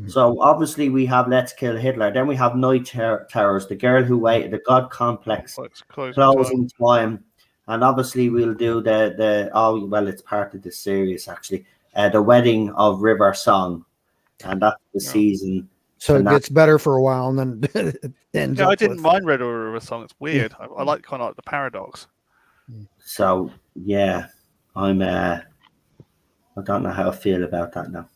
So obviously we have Let's Kill Hitler. Then we have Night Terrors, The Girl Who Waited, The God Complex, Closing Time, and obviously we'll do the oh well, it's part of the series actually. The Wedding of River Song, and that's the season. So it gets better for a while, and then it ends Yeah, up I didn't with- mind Red River Song. It's weird. I like kind of like the paradox. So yeah, I'm I don't know how I feel about that now.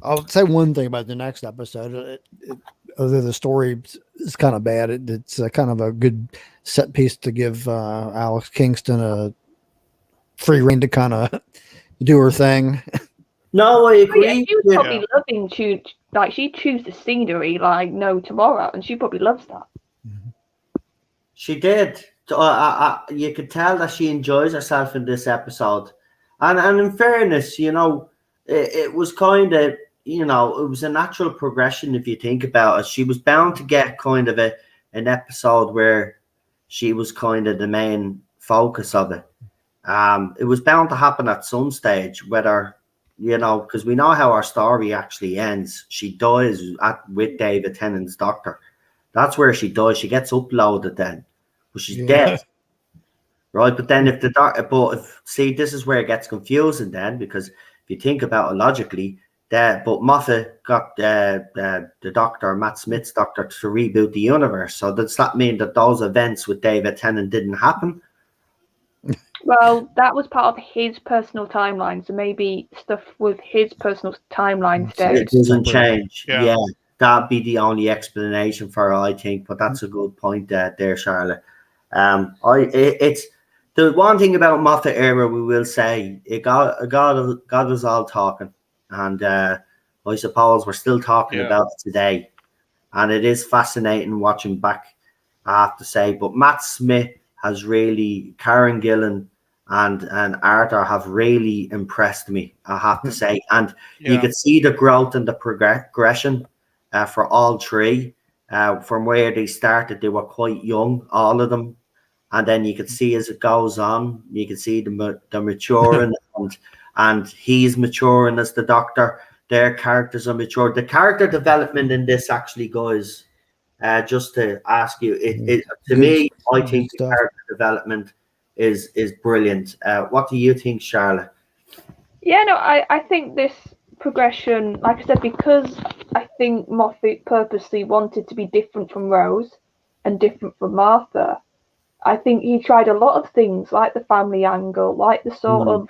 I'll say one thing about the next episode. Although the story is kind of bad, it's kind of a good set piece to give Alex Kingston a free rein to kind of do her thing. No, I Oh, yeah, agree. she was probably loving she choose the scenery like no tomorrow, and she probably loves that. She did. You could tell that she enjoys herself in this episode, and in fairness, you know, it was kind of, you know, it was a natural progression if you think about it. She was bound to get kind of an episode where she was kind of the main focus of it. It was bound to happen at some stage, whether, you know, because we know how our story actually ends. She dies with David Tennant's doctor. That's where she dies. She gets uploaded then, but she's dead, right? But then if the doctor, see, this is where it gets confusing then, because if you think about it logically, but Moffat got the doctor, Matt Smith's doctor, to reboot the universe. So does that mean that those events with David Tennant didn't happen? Well, that was part of his personal timeline, so maybe stuff with his personal timeline stayed. It doesn't change. Yeah. Yeah, that'd be the only explanation for it, I think. But that's a good point there, Charlotte. It's the one thing about Moffat era. We will say it got us all talking, and I suppose we're still talking about it today. And it is fascinating watching back, I have to say. But Matt Smith has really, Karen Gillan and Arthur have really impressed me, I have to say. And you could see the growth and the progression for all three. From where they started, they were quite young, all of them. And then you could see as it goes on, you can see the maturing and he's maturing as the doctor. Their characters are mature. The character development in this actually, guys, just to ask you, to me, I think the character development is brilliant. What do you think, Charlotte? Yeah, no, I think this progression, like I said, because I think Moffat purposely wanted to be different from Rose, and different from Martha. I think he tried a lot of things, like the family angle, like the sort of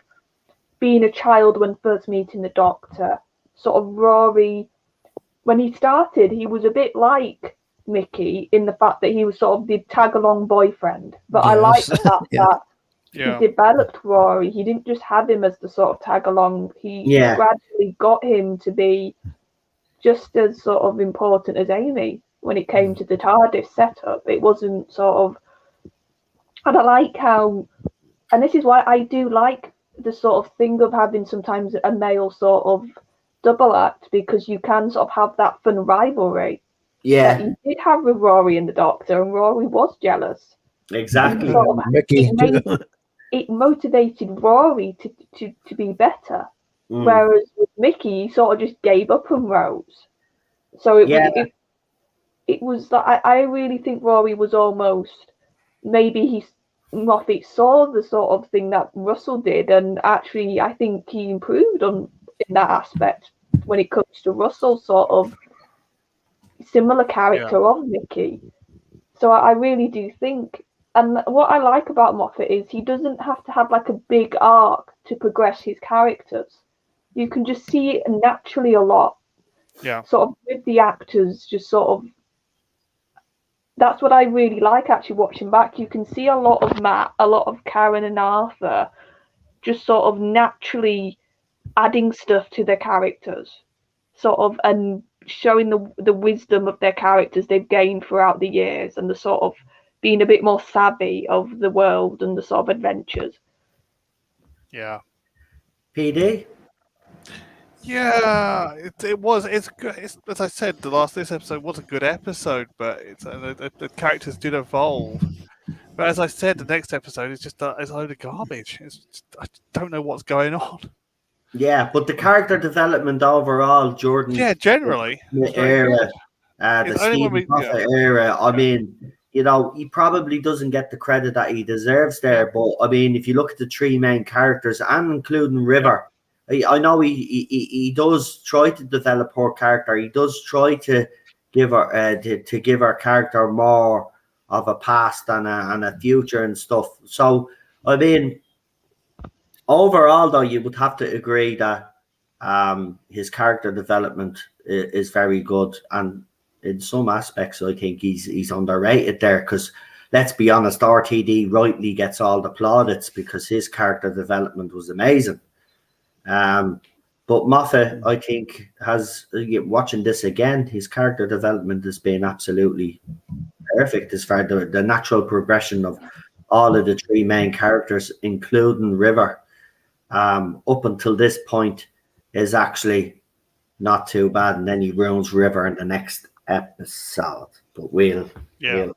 being a child when first meeting the Doctor. Sort of Rory, when he started, he was a bit like Mickey in the fact that he was sort of the tag-along boyfriend. But I like the fact that he developed Rory. He didn't just have him as the sort of tag-along. He gradually got him to be just as sort of important as Amy when it came to the TARDIS setup. It wasn't sort of... And I like how... And this is why I do like the sort of thing of having sometimes a male sort of double act, because you can sort of have that fun rivalry that you did have with Rory and the Doctor, and Rory was jealous. Exactly. Sort of, Mickey. it motivated Rory to be better, whereas with Mickey, he sort of just gave up on Rose. So it was that I really think Rory was almost, maybe Moffat saw the sort of thing that Russell did, and actually I think he improved in that aspect when it comes to Russell's sort of similar character of Mickey. So I really do think, and what I like about Moffat is he doesn't have to have like a big arc to progress his characters. You can just see it naturally a lot. Yeah. Sort of with the actors, just sort of. That's what I really like actually watching back. You can see a lot of Matt, a lot of Karen and Arthur, just sort of naturally adding stuff to their characters, sort of, and showing the wisdom of their characters they've gained throughout the years, and the sort of being a bit more savvy of the world and the sort of adventures. Yeah. PD? Yeah, it's good. As I said, this episode was a good episode, but the characters did evolve. But as I said, the next episode is just it's a load of garbage. I don't know what's going on. Yeah, but the character development overall, Jordan. Yeah, generally. The era, the Stephen Moffat era. I mean, he probably doesn't get the credit that he deserves there. But I mean, if you look at the three main characters, and including River, I know he does try to develop her character. He does try to give her to give her character more of a past and a future and stuff. So I mean, overall, though, you would have to agree that his character development is very good, and in some aspects, I think he's underrated there. Because let's be honest, RTD rightly gets all the plaudits because his character development was amazing. But Moffat, I think, has watching this again, his character development has been absolutely perfect as far as the natural progression of all of the three main characters, including River. Up until this point is actually not too bad, and then he ruins River in the next episode. But But do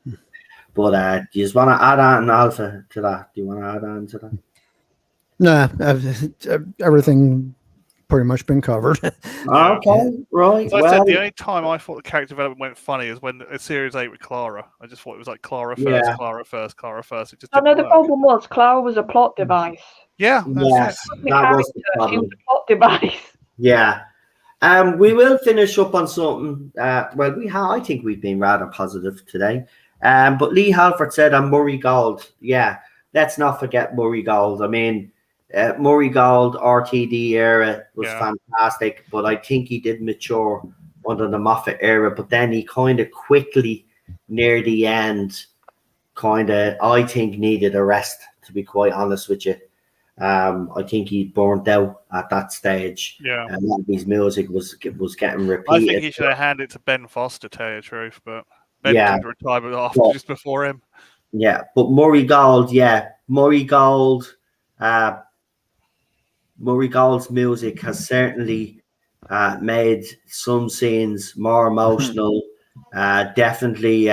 you just want to add on, Alpha, to that? Do you want to add on to that? No, everything pretty much been covered. Okay, right. So I said the only time I thought the character development went funny is when Series 8 with Clara. I just thought it was like Clara first, Clara first, Clara first. It just didn't work. The problem was Clara was a plot device. Yeah, yes, that was the problem. She was a plot device. Yeah. We will finish up on something. I think we've been rather positive today. But Lee Halford said on Murray Gold. Yeah, let's not forget Murray Gold. I mean, Murray Gold RTD era was fantastic, but I think he did mature under the Moffat era. But then he kind of quickly, near the end, I think needed a rest. To be quite honest with you. I think he burnt out at that stage. Yeah, and a lot of his music was getting repeated. I think he should have handed it to Ben Foster, to tell you the truth, but Ben came to retirement after, just before him. Yeah, but Murray Gold, Murray Gold's music has certainly made some scenes more emotional. Definitely.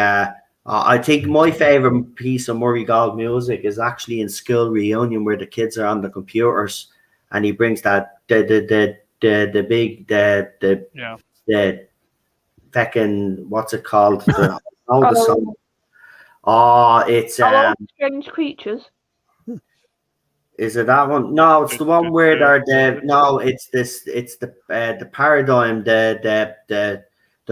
I think my favorite piece of Murray Gold music is actually in School Reunion, where the kids are on the computers, and he brings that the fucking, what's it called? The song. Oh, it's Strange Creatures. Is it that one? No, it's the one where they're it's the paradigm, the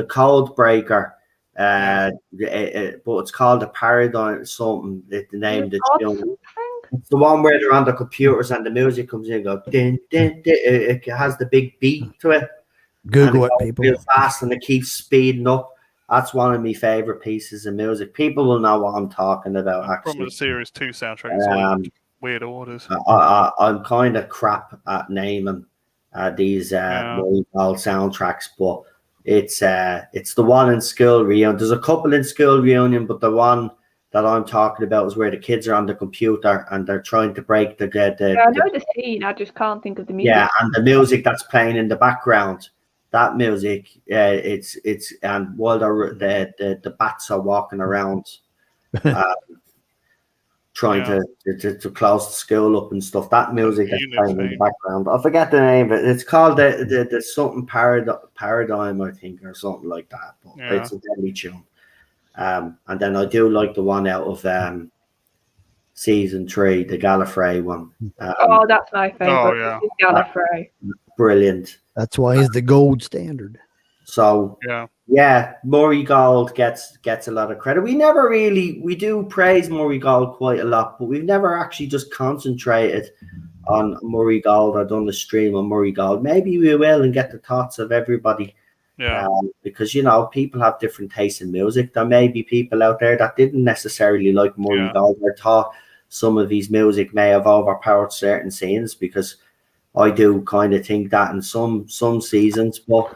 code breaker. But it's called a Paradigm something. The name of the God tune. something? It's the one where they're on the computers and the music comes in and go din, din, din. It has the big beat to it. Google and it, goes people. real fast and it keeps speeding up. That's one of my favorite pieces of music. People will know what I'm talking about. From Actually, the Series 2 soundtrack, it's all in weird orders. I'm kind of crap at naming these Murray Gold soundtracks, but it's the one in School Reunion. There's a couple in School Reunion, but the one that I'm talking about is where the kids are on the computer and they're trying to break the I know the scene. I just can't think of the music. yeah, and the music that's playing in the background. That music, it's and while the bats are walking around, trying to close the school up and stuff. That music that's playing in the background, I forget the name of it. It's called the something paradigm, I think, or something like that. But it's a deadly tune. And then I do like the one out of season 3, the Gallifrey one. That's my favorite. Oh, yeah. Gallifrey. Brilliant. That's why he's the gold standard. So yeah, Murray Gold gets a lot of credit. We do praise Murray Gold quite a lot, but we've never actually just concentrated on Murray Gold or done the stream on Murray Gold. Maybe we will and get the thoughts of everybody. Yeah. Because people have different tastes in music. There may be people out there that didn't necessarily like Murray Gold or thought some of his music may have overpowered certain scenes, because I do kind of think that in some seasons, but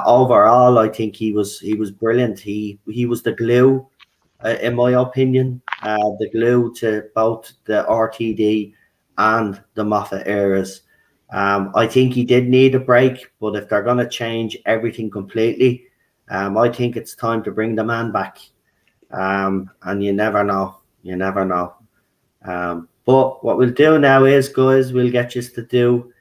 overall, I think he was brilliant. He was the glue, in my opinion, the glue to both the RTD and the Moffat eras. I think he did need a break, but if they're going to change everything completely, I think it's time to bring the man back. And you never know. You never know. But what we'll do now is, guys, we'll get you to do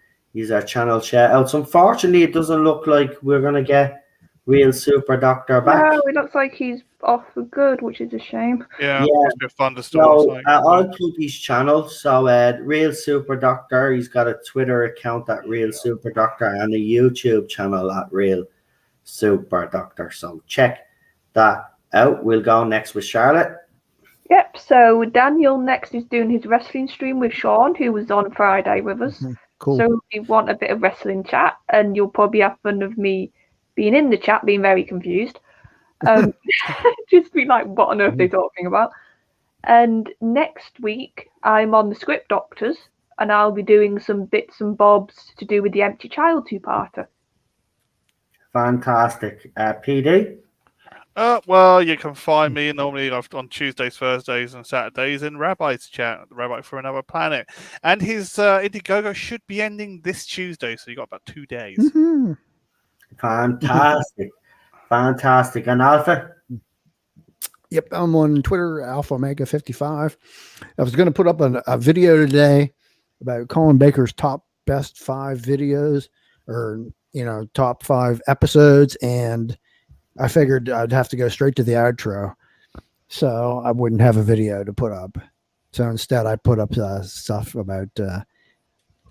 our channel shout outs. Unfortunately, it doesn't look like we're going to get Real Super Doctor back. No, it looks like he's off for good, which is a shame. Yeah. Must be a thunderstorm. So I'll put his channel. So Real Super Doctor, he's got a Twitter account at Real Super Doctor and a YouTube channel at Real Super Doctor. So check that out. We'll go next with Charlotte. Yep, so Daniel next is doing his wrestling stream with Sean, who was on Friday with us. Cool. So if you want a bit of wrestling chat, and you'll probably have fun of me being in the chat, being very confused. Just be like, what on earth are they talking about? And next week, I'm on the Script Doctors, and I'll be doing some bits and bobs to do with the Empty Child two-parter. Fantastic. PD? Well, you can find me normally on Tuesdays, Thursdays, and Saturdays in Rabbi's chat, the Rabbi for Another Planet. And his Indiegogo should be ending this Tuesday, so you got about 2 days. Mm-hmm. Fantastic. Fantastic. And Alpha? Yep, I'm on Twitter, Alpha Omega 55. I was going to put up a video today about Colin Baker's best 5 videos, or top 5 episodes, and I figured I'd have to go straight to the outro, so I wouldn't have a video to put up. So instead, I put up stuff about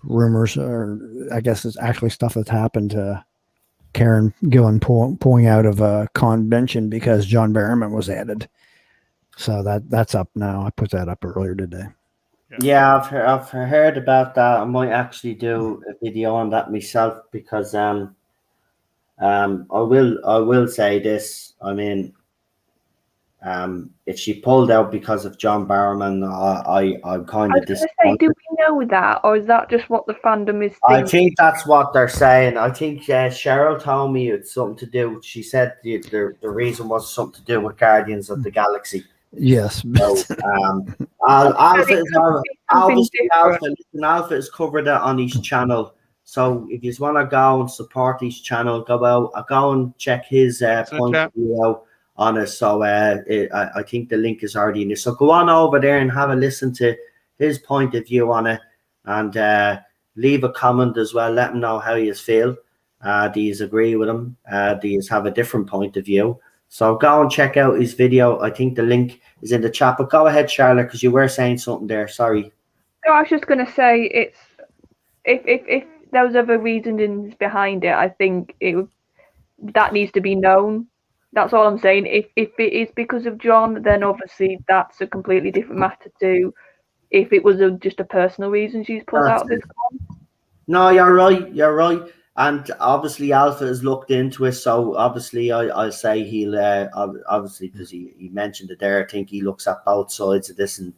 rumors, or I guess it's actually stuff that's happened to Karen Gillan pulling out of a convention because John Barrowman was added. So that's up now. I put that up earlier today. Yeah, I've heard about that. I might actually do a video on that myself, because I will say this. I mean, if she pulled out because of John Barrowman, I'm kind of disappointed. Do we know that, or is that just what the fandom is thinking? I think that's what they're saying. I think Cheryl told me it's something to do. She said the reason was something to do with Guardians of the Galaxy. Yes. So, Alpha is obviously Alpha is covered that on his channel. So if you just want to go and support his channel, go and check his point of view out on it. So I think the link is already in there. So go on over there and have a listen to his point of view on it, and leave a comment as well. Let him know how you feel. Do you agree with him? Do you have a different point of view? So go and check out his video. I think the link is in the chat. But go ahead, Charlotte, because you were saying something there. Sorry. No, I was just going to say, it's if there was other reasons behind it, I think that needs to be known. That's all I'm saying. If it is because of John, then obviously that's a completely different matter to if it was just a personal reason she's pulled out of this con. No, you're right. You're right. And obviously, Alpha has looked into it. So obviously, I'll say he'll obviously because he mentioned it there. I think he looks at both sides of this and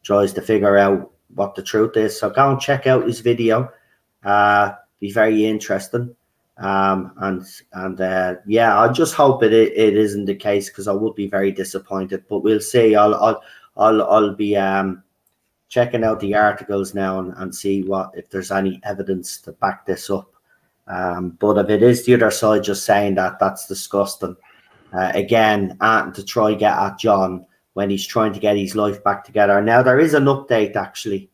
tries to figure out what the truth is. So go and check out his video. Be very interesting. Yeah, I just hope it isn't the case because I would be very disappointed. But we'll see. I'll be checking out the articles now and see if there's any evidence to back this up. But if it is the other side just saying that, that's disgusting. Again, to try get at John when he's trying to get his life back together. Now, there is an update actually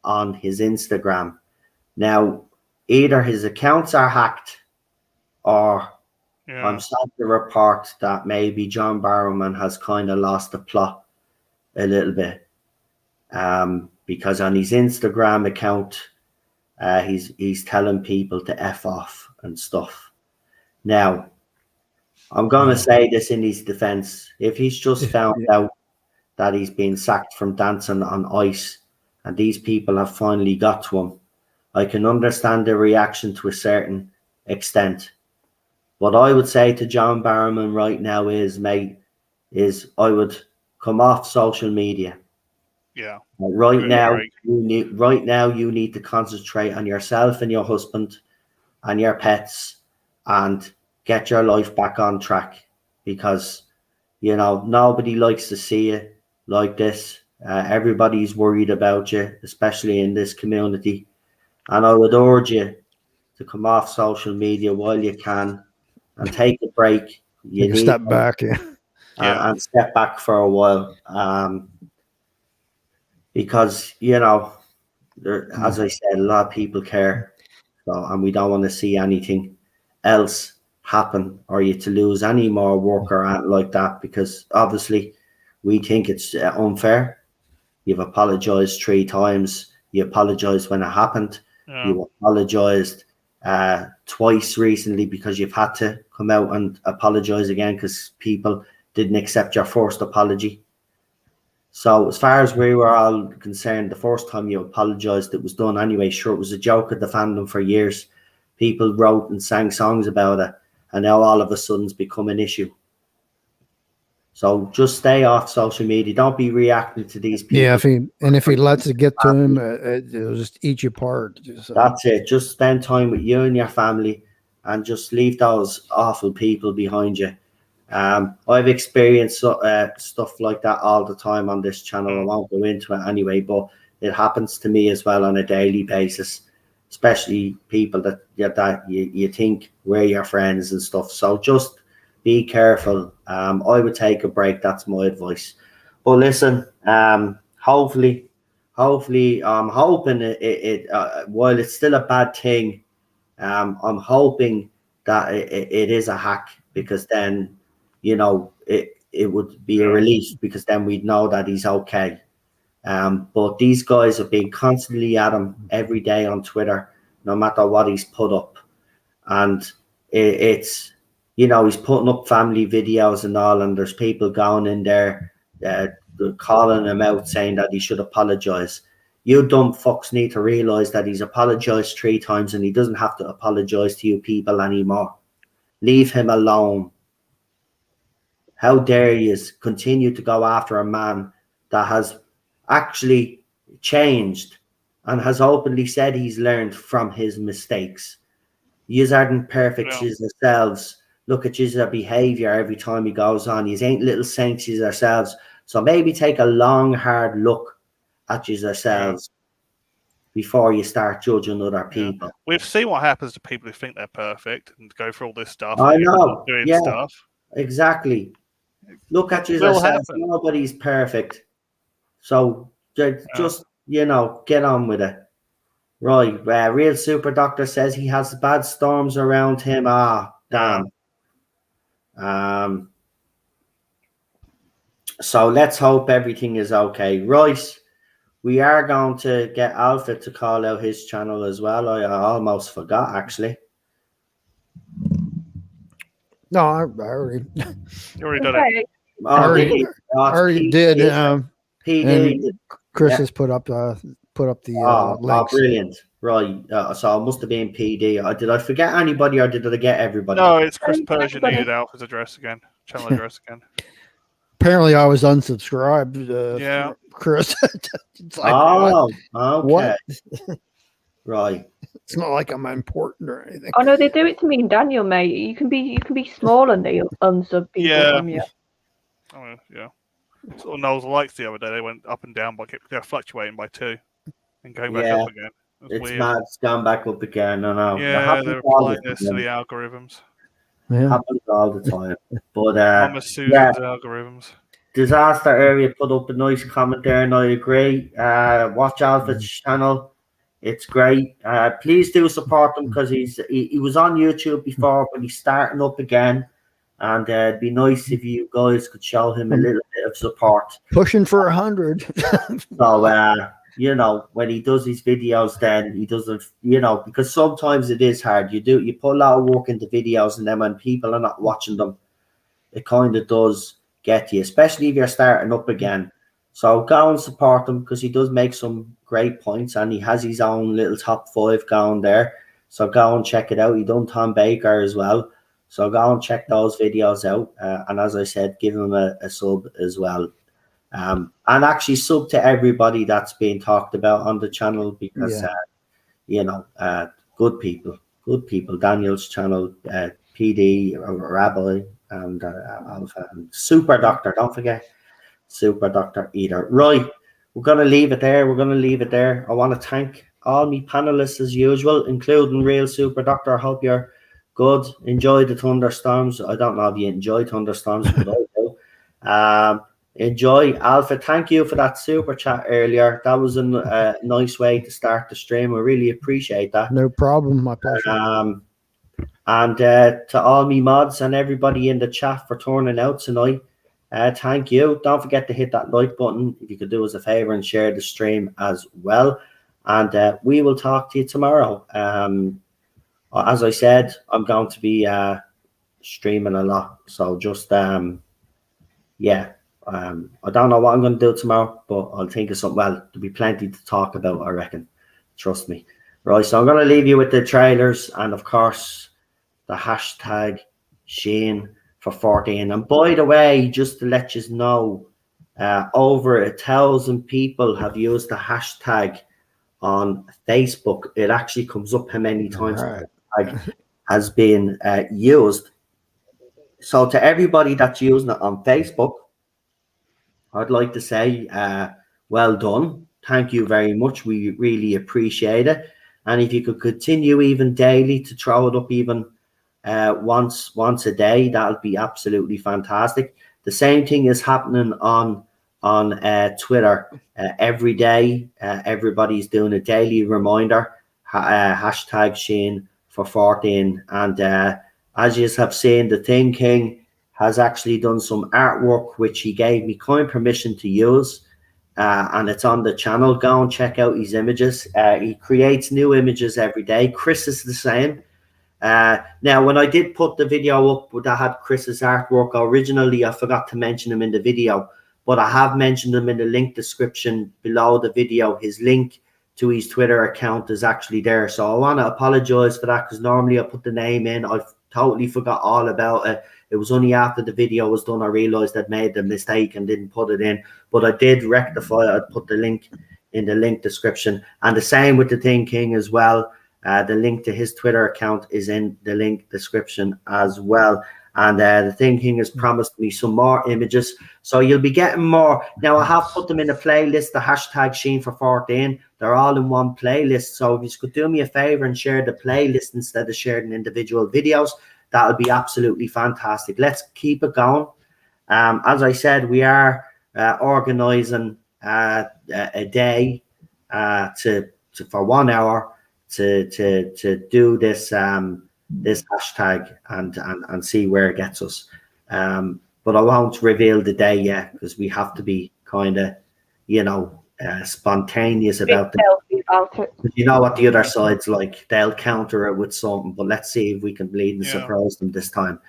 on his Instagram. Now, either his accounts are hacked or I'm starting to report that maybe John Barrowman has kind of lost the plot a little bit. Because on his Instagram account, he's telling people to F off and stuff. Now, I'm going to say this in his defense. If he's just found out that he's been sacked from dancing on ice and these people have finally got to him, I can understand the reaction to a certain extent. What I would say to John Barrowman right now is, mate, I would come off social media. Yeah. Right now, you need to concentrate on yourself and your husband and your pets and get your life back on track because, nobody likes to see you like this. Everybody's worried about you, especially in this community. And I would urge you to come off social media while you can and take a break. You need step back, and step back for a while. Because, as I said, a lot of people care. And we don't want to see anything else happen or you to lose any more work or anything like that because obviously we think it's unfair. You've apologized 3 times. You apologized when it happened. Yeah. You apologized twice recently because you've had to come out and apologize again because people didn't accept your first apology. So as far as we were all concerned, the first time you apologized, it was done anyway. Sure, it was a joke at the fandom for years. People wrote and sang songs about it, and now all of a sudden it's become an issue. So just stay off social media. Don't be reacting to these people. Yeah, if he lets it get to him, it'll just eat you apart. That's it. Just spend time with you and your family, and just leave those awful people behind you. I've experienced stuff like that all the time on this channel. I won't go into it anyway, but it happens to me as well on a daily basis, especially people that you think we're your friends and stuff. So just be careful. I would take a break. That's my advice. But listen, hopefully, I'm hoping it while it's still a bad thing, I'm hoping that it is a hack because then, it would be a relief because then we'd know that he's okay. But these guys have been constantly at him every day on Twitter, no matter what he's put up. And it's, he's putting up family videos and all, and there's people going in there calling him out saying that he should apologize. You dumb fucks need to realize that he's apologized 3 times and he doesn't have to apologize to you people anymore. Leave him alone. How dare you continue to go after a man that has actually changed and has openly said he's learned from his mistakes. Yous aren't perfect yourselves. Look at your behavior every time he goes on. Yous ain't little saints yourselves. So maybe take a long, hard look at yourselves before you start judging other people. We've seen what happens to people who think they're perfect and go through all this stuff. I know. Doing stuff. Exactly. Look at yourselves. Nobody's perfect. So just, get on with it. Right. Real Super Doctor says he has bad storms around him. Damn. So let's hope everything is okay. Right. We are going to get Alpha to call out his channel as well. I almost forgot, actually. No, I already, You already done it. Okay. Oh, already, did he? Oh, it's already did. PD. And Chris Yeah. has put up the Oh, links. brilliant. Right. So it must have been PD. Did I forget anybody or did I get everybody? No, it's Chris Thank Persian everybody. needed Alpha's address again, channel address again. Apparently, I was unsubscribed. Yeah. Chris. It's like, what? Okay. What? Right. It's not like I'm important or anything. Oh no, they do it to me and Daniel, mate. You can be small and they'll unsub people Yeah. from you. Oh, yeah. Sort of Knowles likes the other day. They went up and down by they're fluctuating by 2 and going back Yeah. up again. That's It's weird. mad. It's gone back up again. I know. It Yeah, happens they're all applying the this to time. the algorithms. Yeah. Happens all the time. But Mama Susan's algorithms. Disaster Area put up a nice comment there, and I agree. Watch Alpha's channel; it's great. Please do support him because he was on YouTube before, but he's starting up again, and it'd be nice if you guys could show him a little bit of support. Pushing for 100. So when he does his videos, then he doesn't, because sometimes it is hard. You put a lot of work into videos, and then when people are not watching them, it kind of does get you, especially if you're starting up again. So go and support him because he does make some great points and he has his own little top 5 going there. So go and check it out. He done Tom Baker as well. So go and check those videos out. And as I said, give him a sub as well. And actually sub to everybody that's being talked about on the channel because, good people. Daniel's channel, PD, Rabbi, and Alpha, and Super Doctor. Don't forget Super Doctor either. Right, we're going to leave it there. I want to thank all my panelists as usual, including Real Super Doctor. I hope you're good. Enjoy the thunderstorms. I don't know if you enjoy thunderstorms, but I do. Enjoy Alpha. Thank you for that super chat earlier. That was a nice way to start the stream. I really appreciate that. No problem. My pleasure. And to all me mods and everybody in the chat for turning out tonight, thank you. Don't forget to hit that like button if you could do us a favor and share the stream as well. And we will talk to you tomorrow. As I said, I'm going to be streaming a lot. So just, I don't know what I'm going to do tomorrow, but I'll think of something. Well, there'll be plenty to talk about, I reckon. Trust me. Right, so I'm going to leave you with the trailers and, of course, the hashtag Shane for 14. And by the way, just to let you know, over 1,000 people have used the hashtag on Facebook. It actually comes up how many times the hashtag has been used. So to everybody that's using it on Facebook, I'd like to say, well done. Thank you very much. We really appreciate it. And if you could continue even daily to throw it up even once a day, that'll be absolutely fantastic. The same thing is happening on Twitter every day. Everybody's doing a daily reminder, hashtag Shane for 14. And as you have seen, the Thing King has actually done some artwork which he gave me kind permission to use, and it's on the channel. Go and check out his images. He creates new images every day. Chris is the same. Now, when I did put the video up that had Chris's artwork originally, I forgot to mention him in the video, but I have mentioned him in the link description below the video. His link to his Twitter account is actually there. So I want to apologize for that because normally I put the name in. I totally forgot all about it. It was only after the video was done I realized I'd made the mistake and didn't put it in. But I did rectify it. I put the link in the link description. And the same with the Thing King as well. The link to his Twitter account is in the link description as well. And the Thing King has promised me some more images. So you'll be getting more. Now, I have put them in a playlist, the hashtag Sheen for 14. They're all in one playlist. So if you could do me a favor and share the playlist instead of sharing individual videos, that would be absolutely fantastic. Let's keep it going. As I said, we are organizing a day for 1 hour to do this this hashtag and see where it gets us. But I won't reveal the day yet because we have to be kind of, spontaneous about it. You know what the other side's like. They'll counter it with something, but let's see if we can bleed and surprise them this time.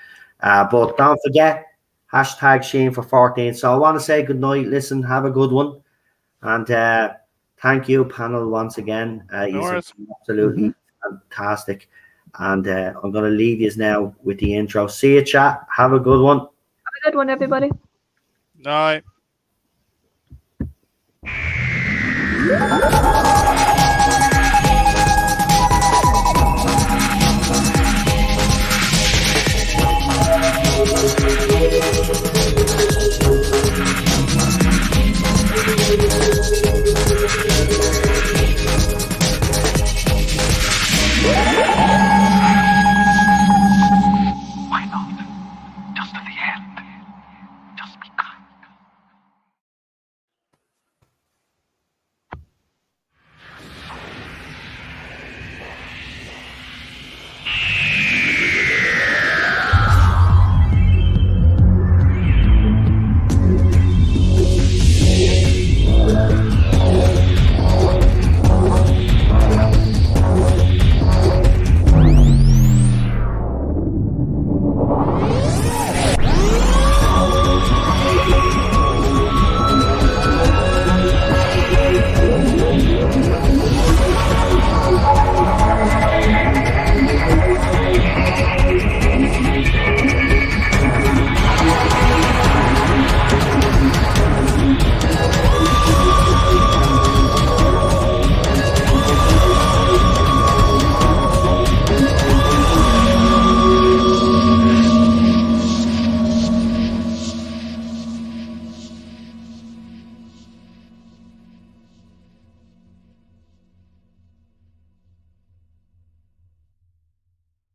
But don't forget, hashtag Sheen for 14. So I want to say good night. Listen, have a good one. And thank you, panel, once again. You've worries. been absolutely fantastic. And I'm going to leave you now with the intro. See you, chat. Have a good one. Have a good one, everybody. Night.